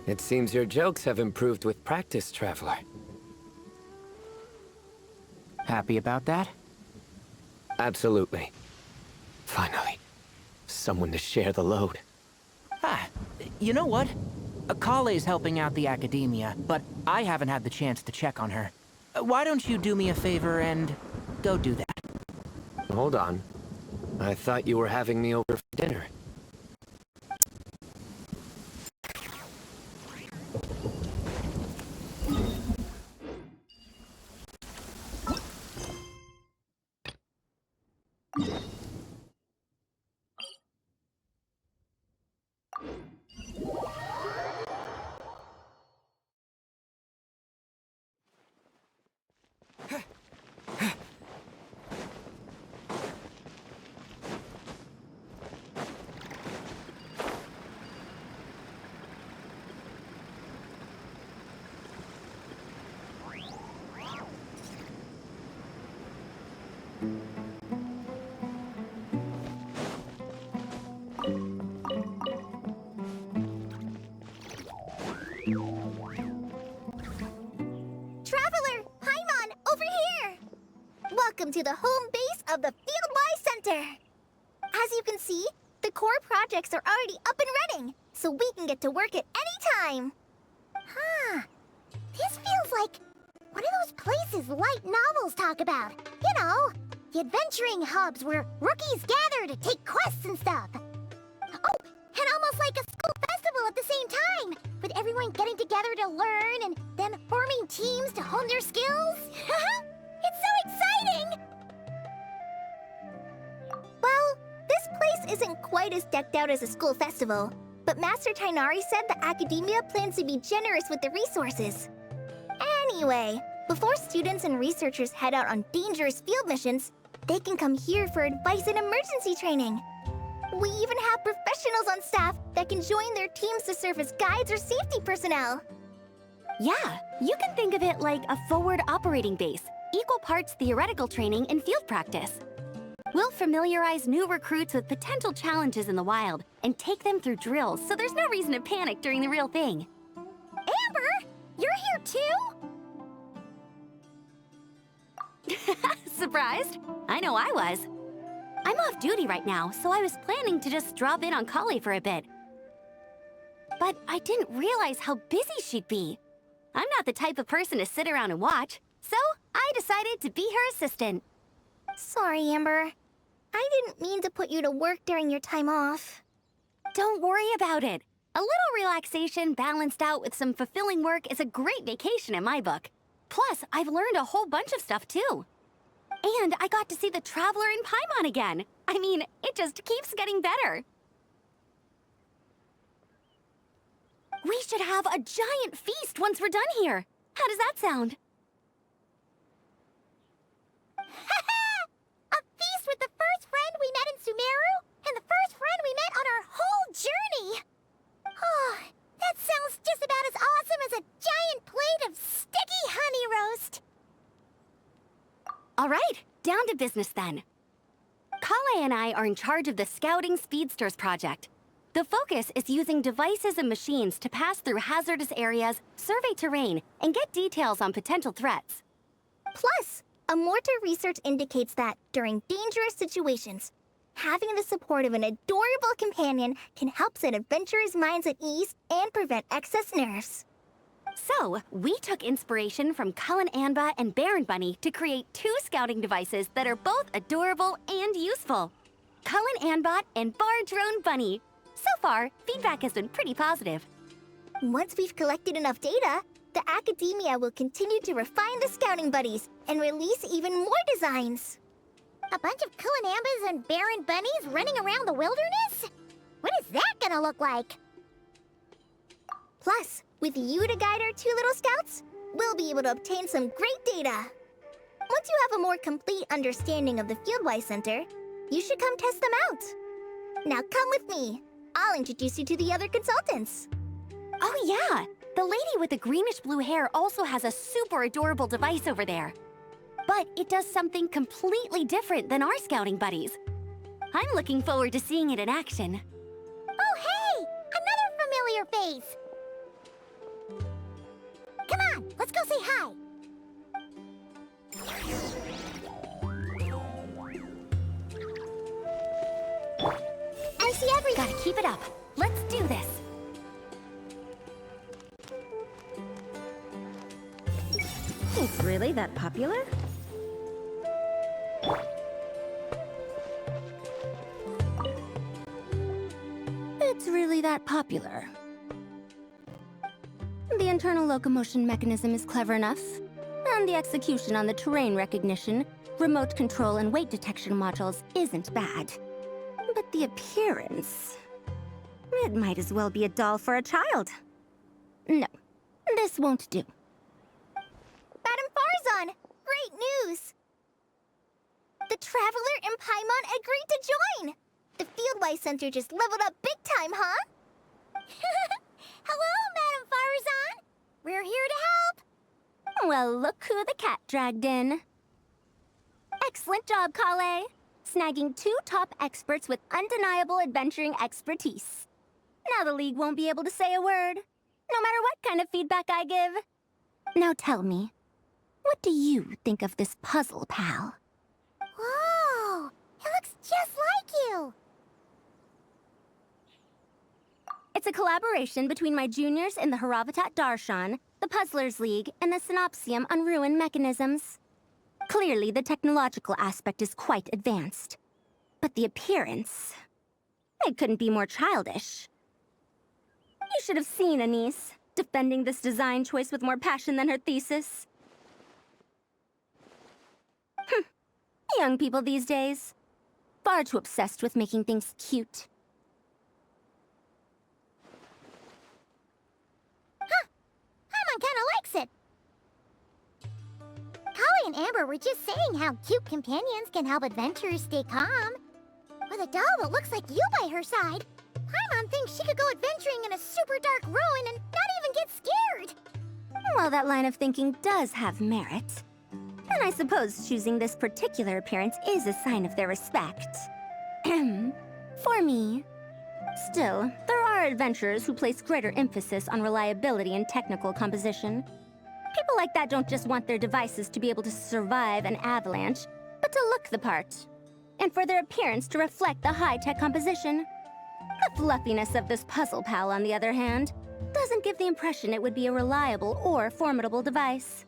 It seems your jokes have improved with practice, Traveler. Happy about that? Absolutely. Finally, someone to share the load. Ah, you know what? Kale's helping out the academia, but I haven't had the chance to check on her. Why don't you do me a favor and go do that? Hold on. I thought you were having me over for dinner. Traveler! Paimon, over here! Welcome to the home base of the Fieldwise Center! As you can see, the core projects are already up and running, so we can get to work at any time! Huh. This feels like one of those places light novels talk about. You know, the adventuring hubs where rookies gather to take quests and stuff. Oh, and almost like a school festival at the same time, with everyone getting together to learn and then forming teams to hone their skills. It's so exciting! Well, this place isn't quite as decked out as a school festival, but Master Tainari said the academia plans to be generous with the resources. Anyway, before students and researchers head out on dangerous field missions, they can come here for advice and emergency training. We even have professionals on staff that can join their teams to serve as guides or safety personnel. Yeah, you can think of it like a forward operating base, equal parts theoretical training and field practice. We'll familiarize new recruits with potential challenges in the wild and take them through drills so there's no reason to panic during the real thing. Amber, you're here too? Surprised? I know I was. I'm off duty right now, so I was planning to just drop in on Kale for a bit. But I didn't realize how busy she'd be. I'm not the type of person to sit around and watch, so I decided to be her assistant. Sorry, Amber. I didn't mean to put you to work during your time off. Don't worry about it. A little relaxation balanced out with some fulfilling work is a great vacation in my book. Plus, I've learned a whole bunch of stuff too. And I got to see the Traveler in Paimon again. I mean, it just keeps getting better. We should have a giant feast once we're done here. How does that sound? A feast with the first friend we met in Sumeru and the first friend we met on our whole journey. Oh, that sounds just about as awesome as a giant plate of sticky honey roast. All right, down to business then. Kale and I are in charge of the Scouting Speedsters project. The focus is using devices and machines to pass through hazardous areas, survey terrain, and get details on potential threats. Plus, a mortar research indicates that during dangerous situations, having the support of an adorable companion can help set adventurers' minds at ease and prevent excess nerves. So, we took inspiration from Cullen Anba and Baron Bunny to create 2 scouting devices that are both adorable and useful. Cullen Anbot and Bar Drone Bunny. So far, feedback has been pretty positive. Once we've collected enough data, the academia will continue to refine the scouting buddies and release even more designs. A bunch of Kulanambas and Baron Bunnies running around the wilderness? What is that gonna look like? Plus, with you to guide our 2 little scouts, we'll be able to obtain some great data. Once you have a more complete understanding of the Fieldwise Center, you should come test them out. Now come with me. I'll introduce you to the other consultants. Oh yeah, the lady with the greenish-blue hair also has a super adorable device over there. But it does something completely different than our scouting buddies. I'm looking forward to seeing it in action. Oh hey! Another familiar face! Come on, let's go say hi! I see everything! Gotta keep it up. Let's do this. It's really that popular? It's really that popular. The internal locomotion mechanism is clever enough, and the execution on the terrain recognition, remote control, and weight detection modules isn't bad. But the appearance... it might as well be a doll for a child. No, this won't do. Madam Farzan, great news! The Traveler in Paimon agreed to join! The Fieldwise Center just leveled up big time, huh? Hello, Madam Farzan! We're here to help! Well, look who the cat dragged in. Excellent job, Kale. Snagging 2 top experts with undeniable adventuring expertise. Now the League won't be able to say a word, no matter what kind of feedback I give. Now tell me, what do you think of this puzzle, pal? Whoa! It looks just like you! It's a collaboration between my juniors in the Haravatat Darshan, the Puzzlers League, and the Synopsium on Ruin Mechanisms. Clearly, the technological aspect is quite advanced. But the appearance... it couldn't be more childish. You should have seen Anise, defending this design choice with more passion than her thesis. Young people these days. Far too obsessed with making things cute. Huh! Paimon kinda likes it! Kali and Amber were just saying how cute companions can help adventurers stay calm. What With a doll that looks like you by her side, Paimon thinks she could go adventuring in a super dark ruin and not even get scared. Well, that line of thinking does have merit. And I suppose choosing this particular appearance is a sign of their respect. For me. Still, there are adventurers who place greater emphasis on reliability and technical composition. People like that don't just want their devices to be able to survive an avalanche, but to look the part. And for their appearance to reflect the high-tech composition. The fluffiness of this puzzle pal, on the other hand, doesn't give the impression it would be a reliable or formidable device.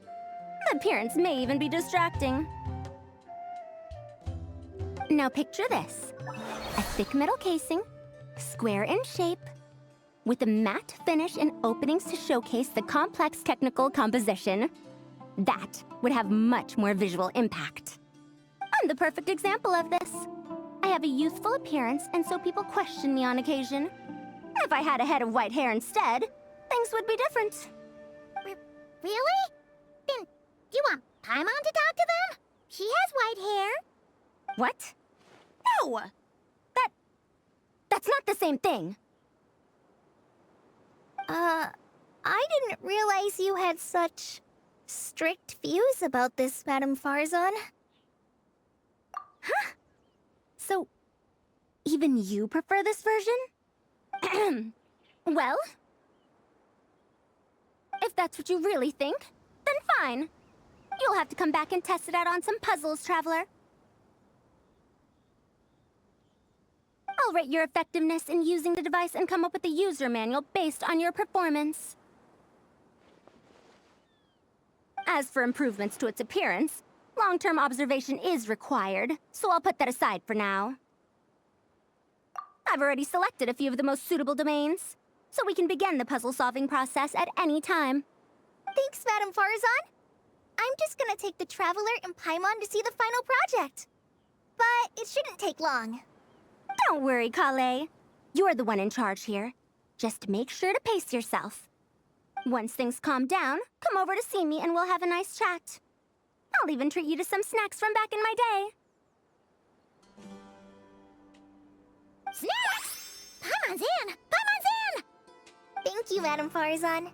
The appearance may even be distracting. Now picture this. A thick metal casing, square in shape, with a matte finish and openings to showcase the complex technical composition. That would have much more visual impact. I'm the perfect example of this. I have a youthful appearance, and so people question me on occasion. If I had a head of white hair instead, things would be different. Really? Then, do you want Paimon to talk to them? She has white hair. What? No! That's not the same thing. I didn't realize you had such strict views about this, Madame Farzan. Huh? So, even you prefer this version? Well, if that's what you really think, then fine. You'll have to come back and test it out on some puzzles, Traveler. I'll rate your effectiveness in using the device and come up with a user manual based on your performance. As for improvements to its appearance, long-term observation is required, so I'll put that aside for now. I've already selected a few of the most suitable domains, so we can begin the puzzle-solving process at any time. Thanks, Madame Farzan. I'm just gonna take the Traveler and Paimon to see the final project. But it shouldn't take long. Don't worry, Kale. You're the one in charge here. Just make sure to pace yourself. Once things calm down, come over to see me and we'll have a nice chat. I'll even treat you to some snacks from back in my day. Snacks! Paimon's in! Paimon's in! Thank you, Madame Farzan.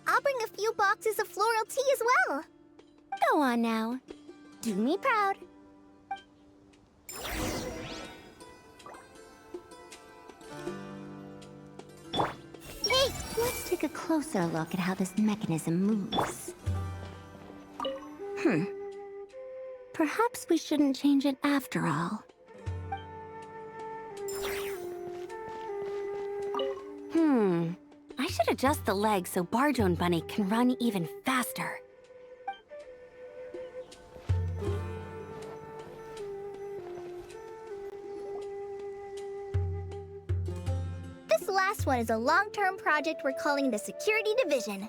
I'll bring a few boxes of floral tea as well. Go on now. Do me proud. Hey! Let's take a closer look at how this mechanism moves. Perhaps we shouldn't change it after all. I should adjust the legs so Barjo and Bunny can run even faster. This last one is a long-term project we're calling the Security Division.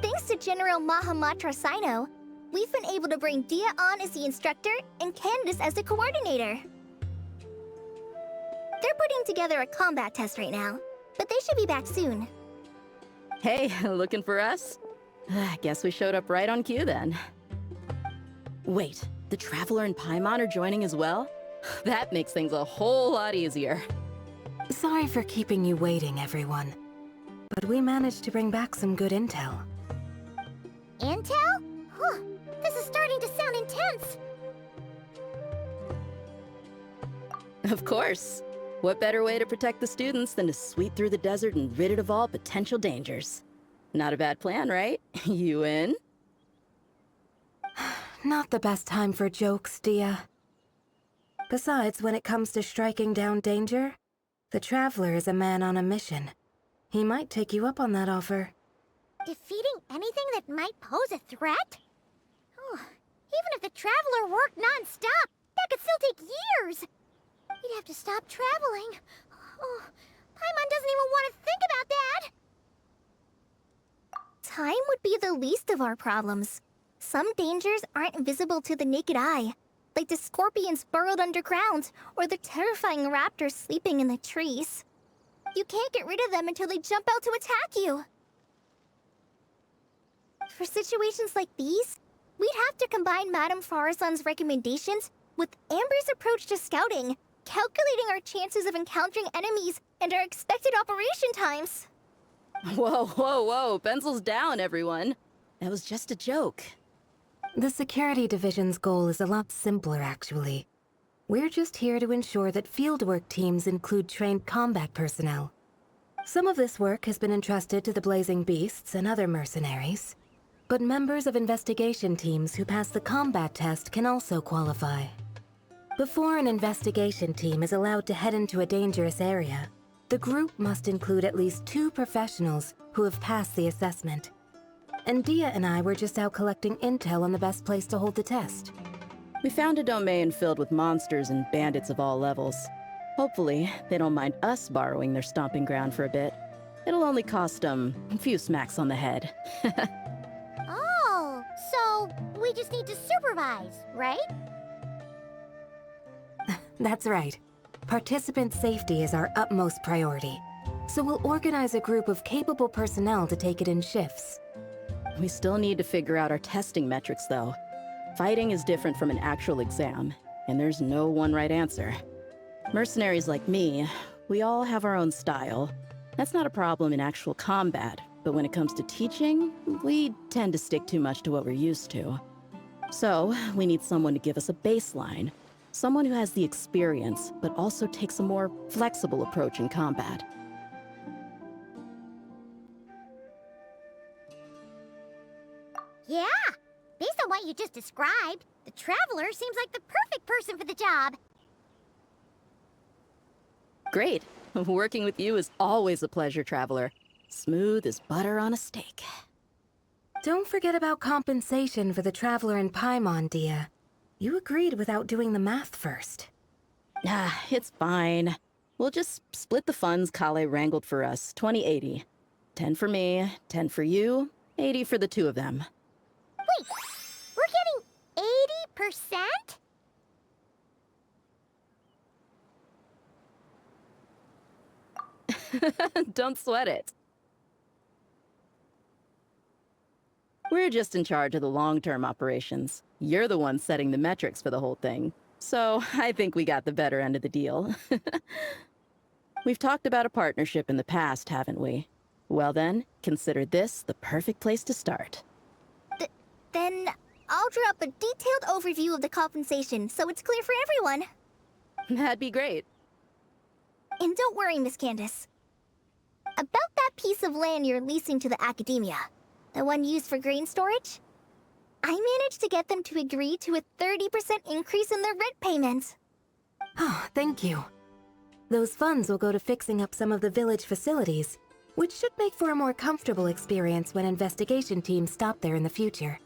Thanks to General Mahamatra Sino, we've been able to bring Dia on as the instructor and Candace as the coordinator. They're putting together a combat test right now, but they should be back soon. Hey, looking for us? Guess we showed up right on cue then. Wait, the Traveler and Paimon are joining as well? That makes things a whole lot easier. Sorry for keeping you waiting, everyone. But we managed to bring back some good intel. Intel? This is starting to sound intense. Of course. What better way to protect the students than to sweep through the desert and rid it of all potential dangers? Not a bad plan, right? You in? Not the best time for jokes, Dia. Besides, when it comes to striking down danger, the Traveler is a man on a mission. He might take you up on that offer. Defeating anything that might pose a threat? Even if the Traveler worked non-stop, that could still take years. We'd have to stop traveling. Paimon doesn't even want to think about that. Time would be the least of our problems. Some dangers aren't visible to the naked eye, like the scorpions burrowed underground, or the terrifying raptors sleeping in the trees. You can't get rid of them until they jump out to attack you. For situations like these, we'd have to combine Madame Farzan's recommendations With Amber's approach to scouting, calculating our chances of encountering enemies and our expected operation times. Whoa, whoa, whoa, pencils down, everyone. That was just a joke. The security division's goal is a lot simpler, actually. We're just here to ensure that fieldwork teams include trained combat personnel. Some of this work has been entrusted to the Blazing Beasts and other mercenaries, but members of investigation teams who pass the combat test can also qualify. Before an investigation team is allowed to head into a dangerous area, the group must include at least 2 professionals who have passed the assessment. And Dia and I were just out collecting intel on the best place to hold the test. We found a domain filled with monsters and bandits of all levels. Hopefully, they don't mind us borrowing their stomping ground for a bit. It'll only cost a few smacks on the head. Oh, so we just need to supervise, right? That's right. Participant safety is our utmost priority. So we'll organize a group of capable personnel to take it in shifts. We still need to figure out our testing metrics, though. Fighting is different from an actual exam, and there's no one right answer. Mercenaries like me, we all have our own style. That's not a problem in actual combat, but when it comes to teaching, we tend to stick too much to what we're used to. So, we need someone to give us a baseline. Someone who has the experience, but also takes a more flexible approach in combat. Yeah, based on what you just described, the Traveler seems like the perfect person for the job. Great. Working with you is always a pleasure, Traveler. Smooth as butter on a steak. Don't forget about compensation for the Traveler in Paimon, Dia. You agreed without doing the math first. Ah, it's fine. We'll just split the funds Kale wrangled for us, 20-80. 10 for me, 10 for you, 80 for the 2 of them. Wait, we're getting 80%? Don't sweat it. We're just in charge of the long-term operations. You're the one setting the metrics for the whole thing. So I think we got the better end of the deal. We've talked about a partnership in the past, haven't we? Well then, consider this the perfect place to start. Then I'll draw up a detailed overview of the compensation so it's clear for everyone. That'd be great. And don't worry, Miss Candace. About that piece of land you're leasing to the academia, the one used for grain storage, I managed to get them to agree to a 30% increase in their rent payments. Oh, thank you. Those funds will go to fixing up some of the village facilities, which should make for a more comfortable experience when investigation teams stop there in the future.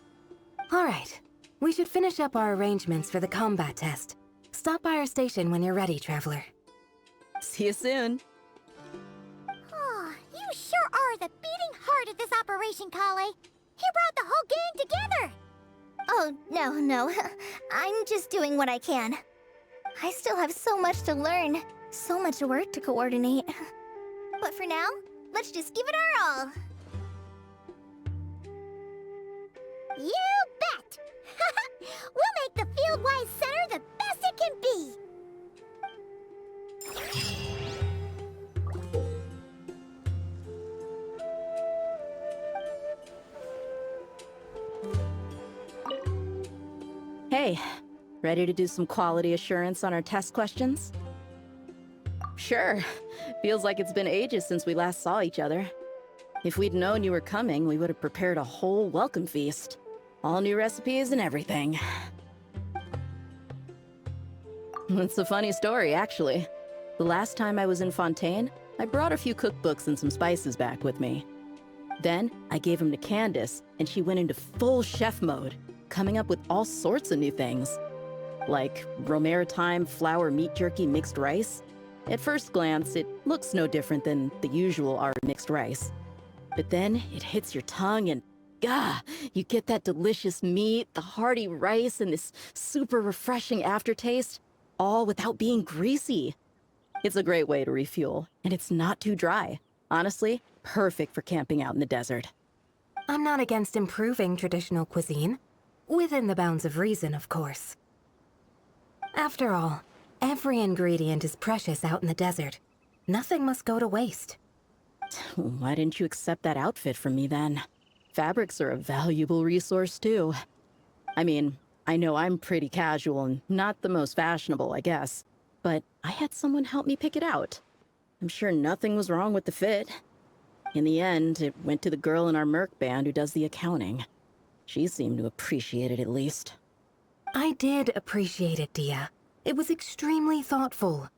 All right, we should finish up our arrangements for the combat test. Stop by our station when you're ready, Traveler. See you soon. Oh, you sure are the beating heart of this operation, Kale. He brought the whole gang together. Oh, no. I'm just doing what I can. I still have so much to learn, so much work to coordinate. But for now, let's just give it our all. You bet! We'll make the Fieldwise Center the best it can be! Hey, ready to do some quality assurance on our test questions? Sure. Feels like it's been ages since we last saw each other. If we'd known you were coming, we would have prepared a whole welcome feast. All new recipes and everything. It's a funny story, actually. The last time I was in Fontaine, I brought a few cookbooks and some spices back with me. Then, I gave them to Candace, and she went into full chef mode, coming up with all sorts of new things. Like Romero thyme flour meat jerky mixed rice. At first glance, it looks no different than the usual our mixed rice. But then, it hits your tongue and you get that delicious meat, the hearty rice, and this super refreshing aftertaste, all without being greasy. It's a great way to refuel, and it's not too dry. Honestly, perfect for camping out in the desert. I'm not against improving traditional cuisine. Within the bounds of reason, of course. After all, every ingredient is precious out in the desert. Nothing must go to waste. Why didn't you accept that outfit from me then? Fabrics are a valuable resource too. I mean, I know I'm pretty casual and not the most fashionable, I guess. But I had someone help me pick it out. I'm sure nothing was wrong with the fit. In the end, it went to the girl in our Merc band who does the accounting. She seemed to appreciate it at least. I did appreciate it, Dia. It was extremely thoughtful.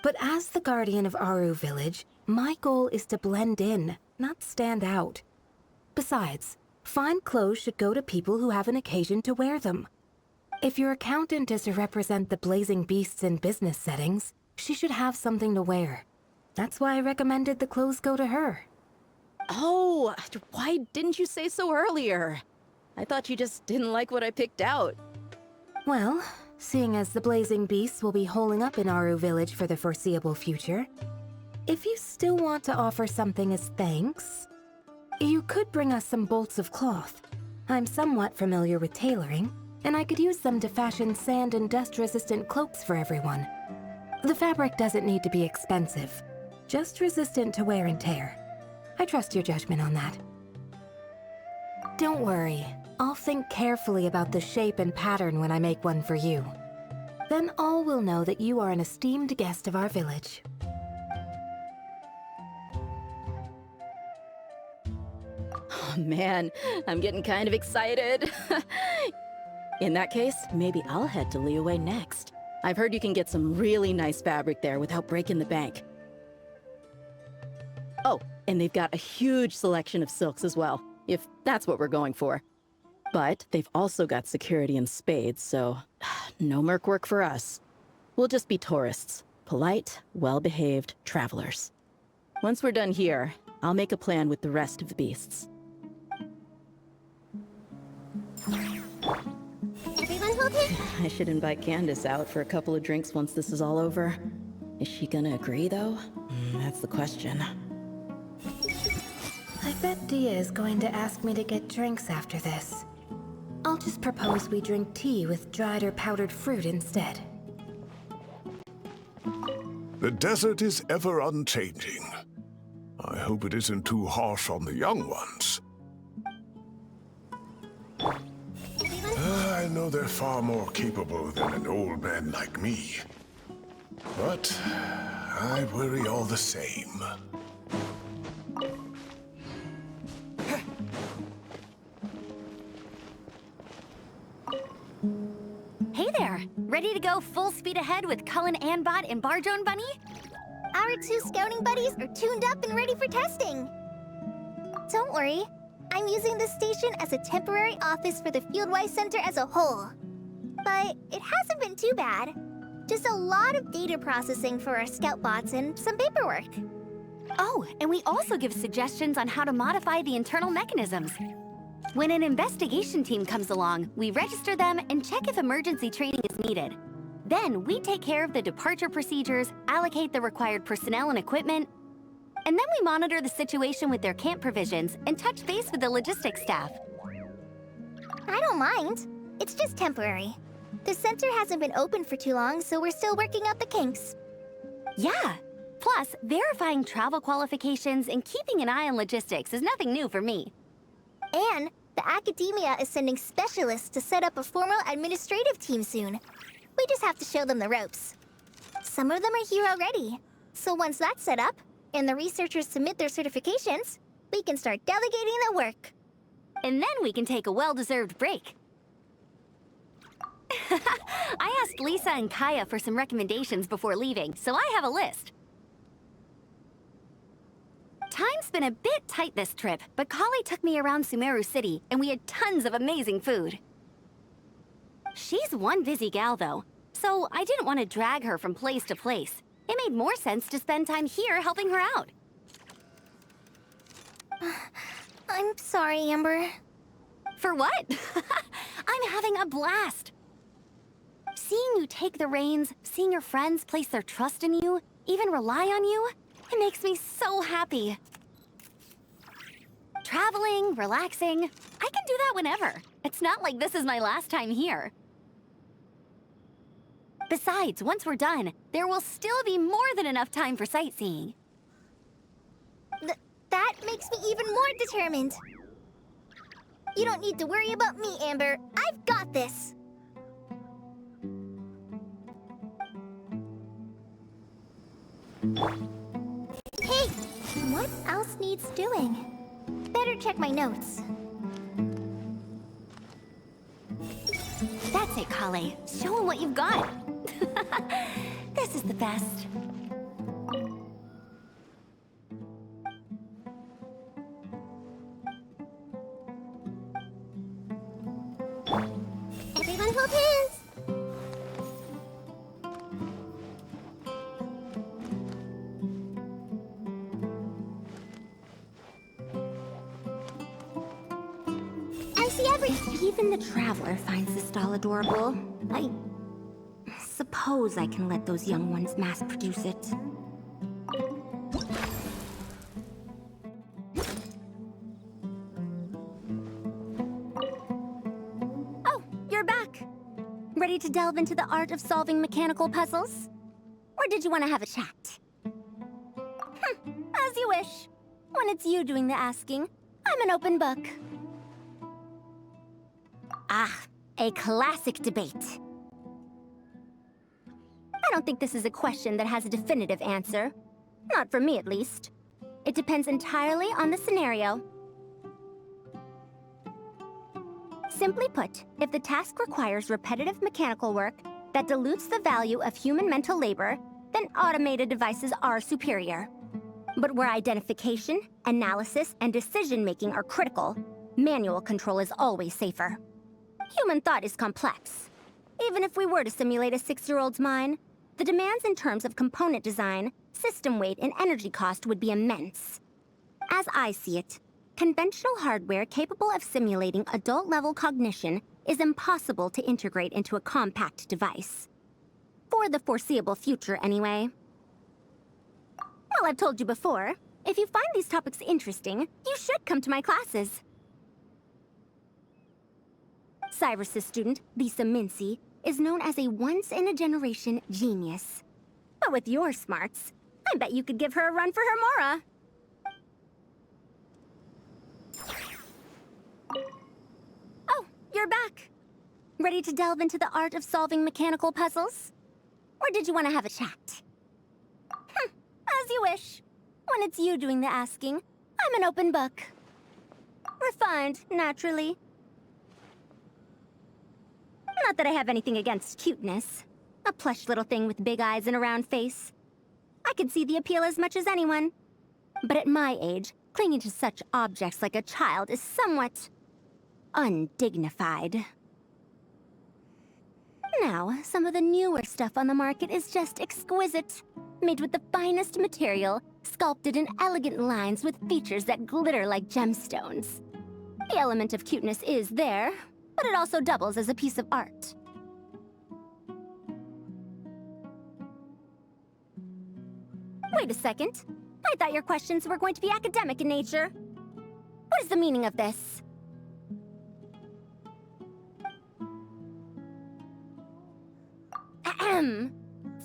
But as the guardian of Aru Village, my goal is to blend in, not stand out. Besides, fine clothes should go to people who have an occasion to wear them. If your accountant is to represent the blazing beasts in business settings, she should have something to wear. That's why I recommended the clothes go to her. Oh, why didn't you say so earlier? I thought you just didn't like what I picked out. Well, seeing as the blazing beasts will be holing up in Aru Village for the foreseeable future, if you still want to offer something as thanks, you could bring us some bolts of cloth. I'm somewhat familiar with tailoring, and I could use them to fashion sand and dust-resistant cloaks for everyone. The fabric doesn't need to be expensive, just resistant to wear and tear. I trust your judgment on that. Don't worry, I'll think carefully about the shape and pattern when I make one for you. Then all will know that you are an esteemed guest of our village. Oh man, I'm getting kind of excited. In that case, maybe I'll head to Liyue next. I've heard you can get some really nice fabric there without breaking the bank. Oh, and they've got a huge selection of silks as well, if that's what we're going for. But they've also got security in spades, so no merc work for us. We'll just be tourists, polite, well-behaved travelers. Once we're done here, I'll make a plan with the rest of the beasts. Everyone hold him? I should invite Candace out for a couple of drinks once this is all over. Is she gonna agree, though? That's the question. I bet Dia is going to ask me to get drinks after this. I'll just propose we drink tea with dried or powdered fruit instead. The desert is ever unchanging. I hope it isn't too harsh on the young ones. I know they're far more capable than an old man like me. But I worry all the same. Hey there! Ready to go full speed ahead with Cullen Anbot and Bardrone Bunny? Our two scouting buddies are tuned up and ready for testing. Don't worry, I'm using this station as a temporary office for the Fieldwise Center as a whole. But it hasn't been too bad. Just a lot of data processing for our scout bots and some paperwork. Oh, and we also give suggestions on how to modify the internal mechanisms. When an investigation team comes along, we register them and check if emergency training is needed. Then we take care of the departure procedures, allocate the required personnel and equipment, and then we monitor the situation with their camp provisions and touch base with the logistics staff. I don't mind. It's just temporary. The center hasn't been open for too long, so we're still working out the kinks. Yeah. Plus, verifying travel qualifications and keeping an eye on logistics is nothing new for me. And the academia is sending specialists to set up a formal administrative team soon. We just have to show them the ropes. Some of them are here already. So once that's set up, and the researchers submit their certifications, we can start delegating the work. And then we can take a well-deserved break. I asked Lisa and Kaya for some recommendations before leaving, so I have a list. Time's been a bit tight this trip, but Kali took me around Sumeru City, and we had tons of amazing food. She's one busy gal, though, so I didn't want to drag her from place to place. It made more sense to spend time here helping her out. I'm sorry, Amber. For what? I'm having a blast. Seeing you take the reins, seeing your friends place their trust in you, even rely on you, it makes me so happy. Traveling, relaxing, I can do that whenever. It's not like this is my last time here. Besides, once we're done, there will still be more than enough time for sightseeing. That makes me even more determined. You don't need to worry about me, Amber. I've got this. Hey, what else needs doing? Better check my notes. That's it, Kale. Show him what you've got. This is the best. Everyone hold hands. I see everything. If even the Traveler finds this doll adorable, I suppose I can let those young ones mass-produce it. Oh, you're back! Ready to delve into the art of solving mechanical puzzles? Or did you want to have a chat? As you wish. When it's you doing the asking, I'm an open book. Ah, a classic debate. I don't think this is a question that has a definitive answer. Not for me, at least. It depends entirely on the scenario. Simply put, if the task requires repetitive mechanical work that dilutes the value of human mental labor, then automated devices are superior. But where identification, analysis, and decision-making are critical, manual control is always safer. Human thought is complex. Even if we were to simulate a 6-year-old's mind, the demands in terms of component design, system weight, and energy cost would be immense. As I see it, conventional hardware capable of simulating adult-level cognition is impossible to integrate into a compact device. For the foreseeable future, anyway. Well, I've told you before, if you find these topics interesting, you should come to my classes. Cyrus's student, Lisa Mincy, is known as a once-in-a-generation genius. But with your smarts, I bet you could give her a run for her Mora. Oh, you're back. Ready to delve into the art of solving mechanical puzzles? Or did you want to have a chat? As you wish. When it's you doing the asking, I'm an open book. Refined, naturally. Not that I have anything against cuteness. A plush little thing with big eyes and a round face. I can see the appeal as much as anyone. But at my age, clinging to such objects like a child is somewhat undignified. Now, some of the newer stuff on the market is just exquisite. Made with the finest material, sculpted in elegant lines with features that glitter like gemstones. The element of cuteness is there, but it also doubles as a piece of art. Wait a second. I thought your questions were going to be academic in nature. What is the meaning of this? Ahem.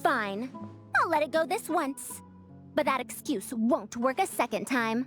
Fine. I'll let it go this once. But that excuse won't work a second time.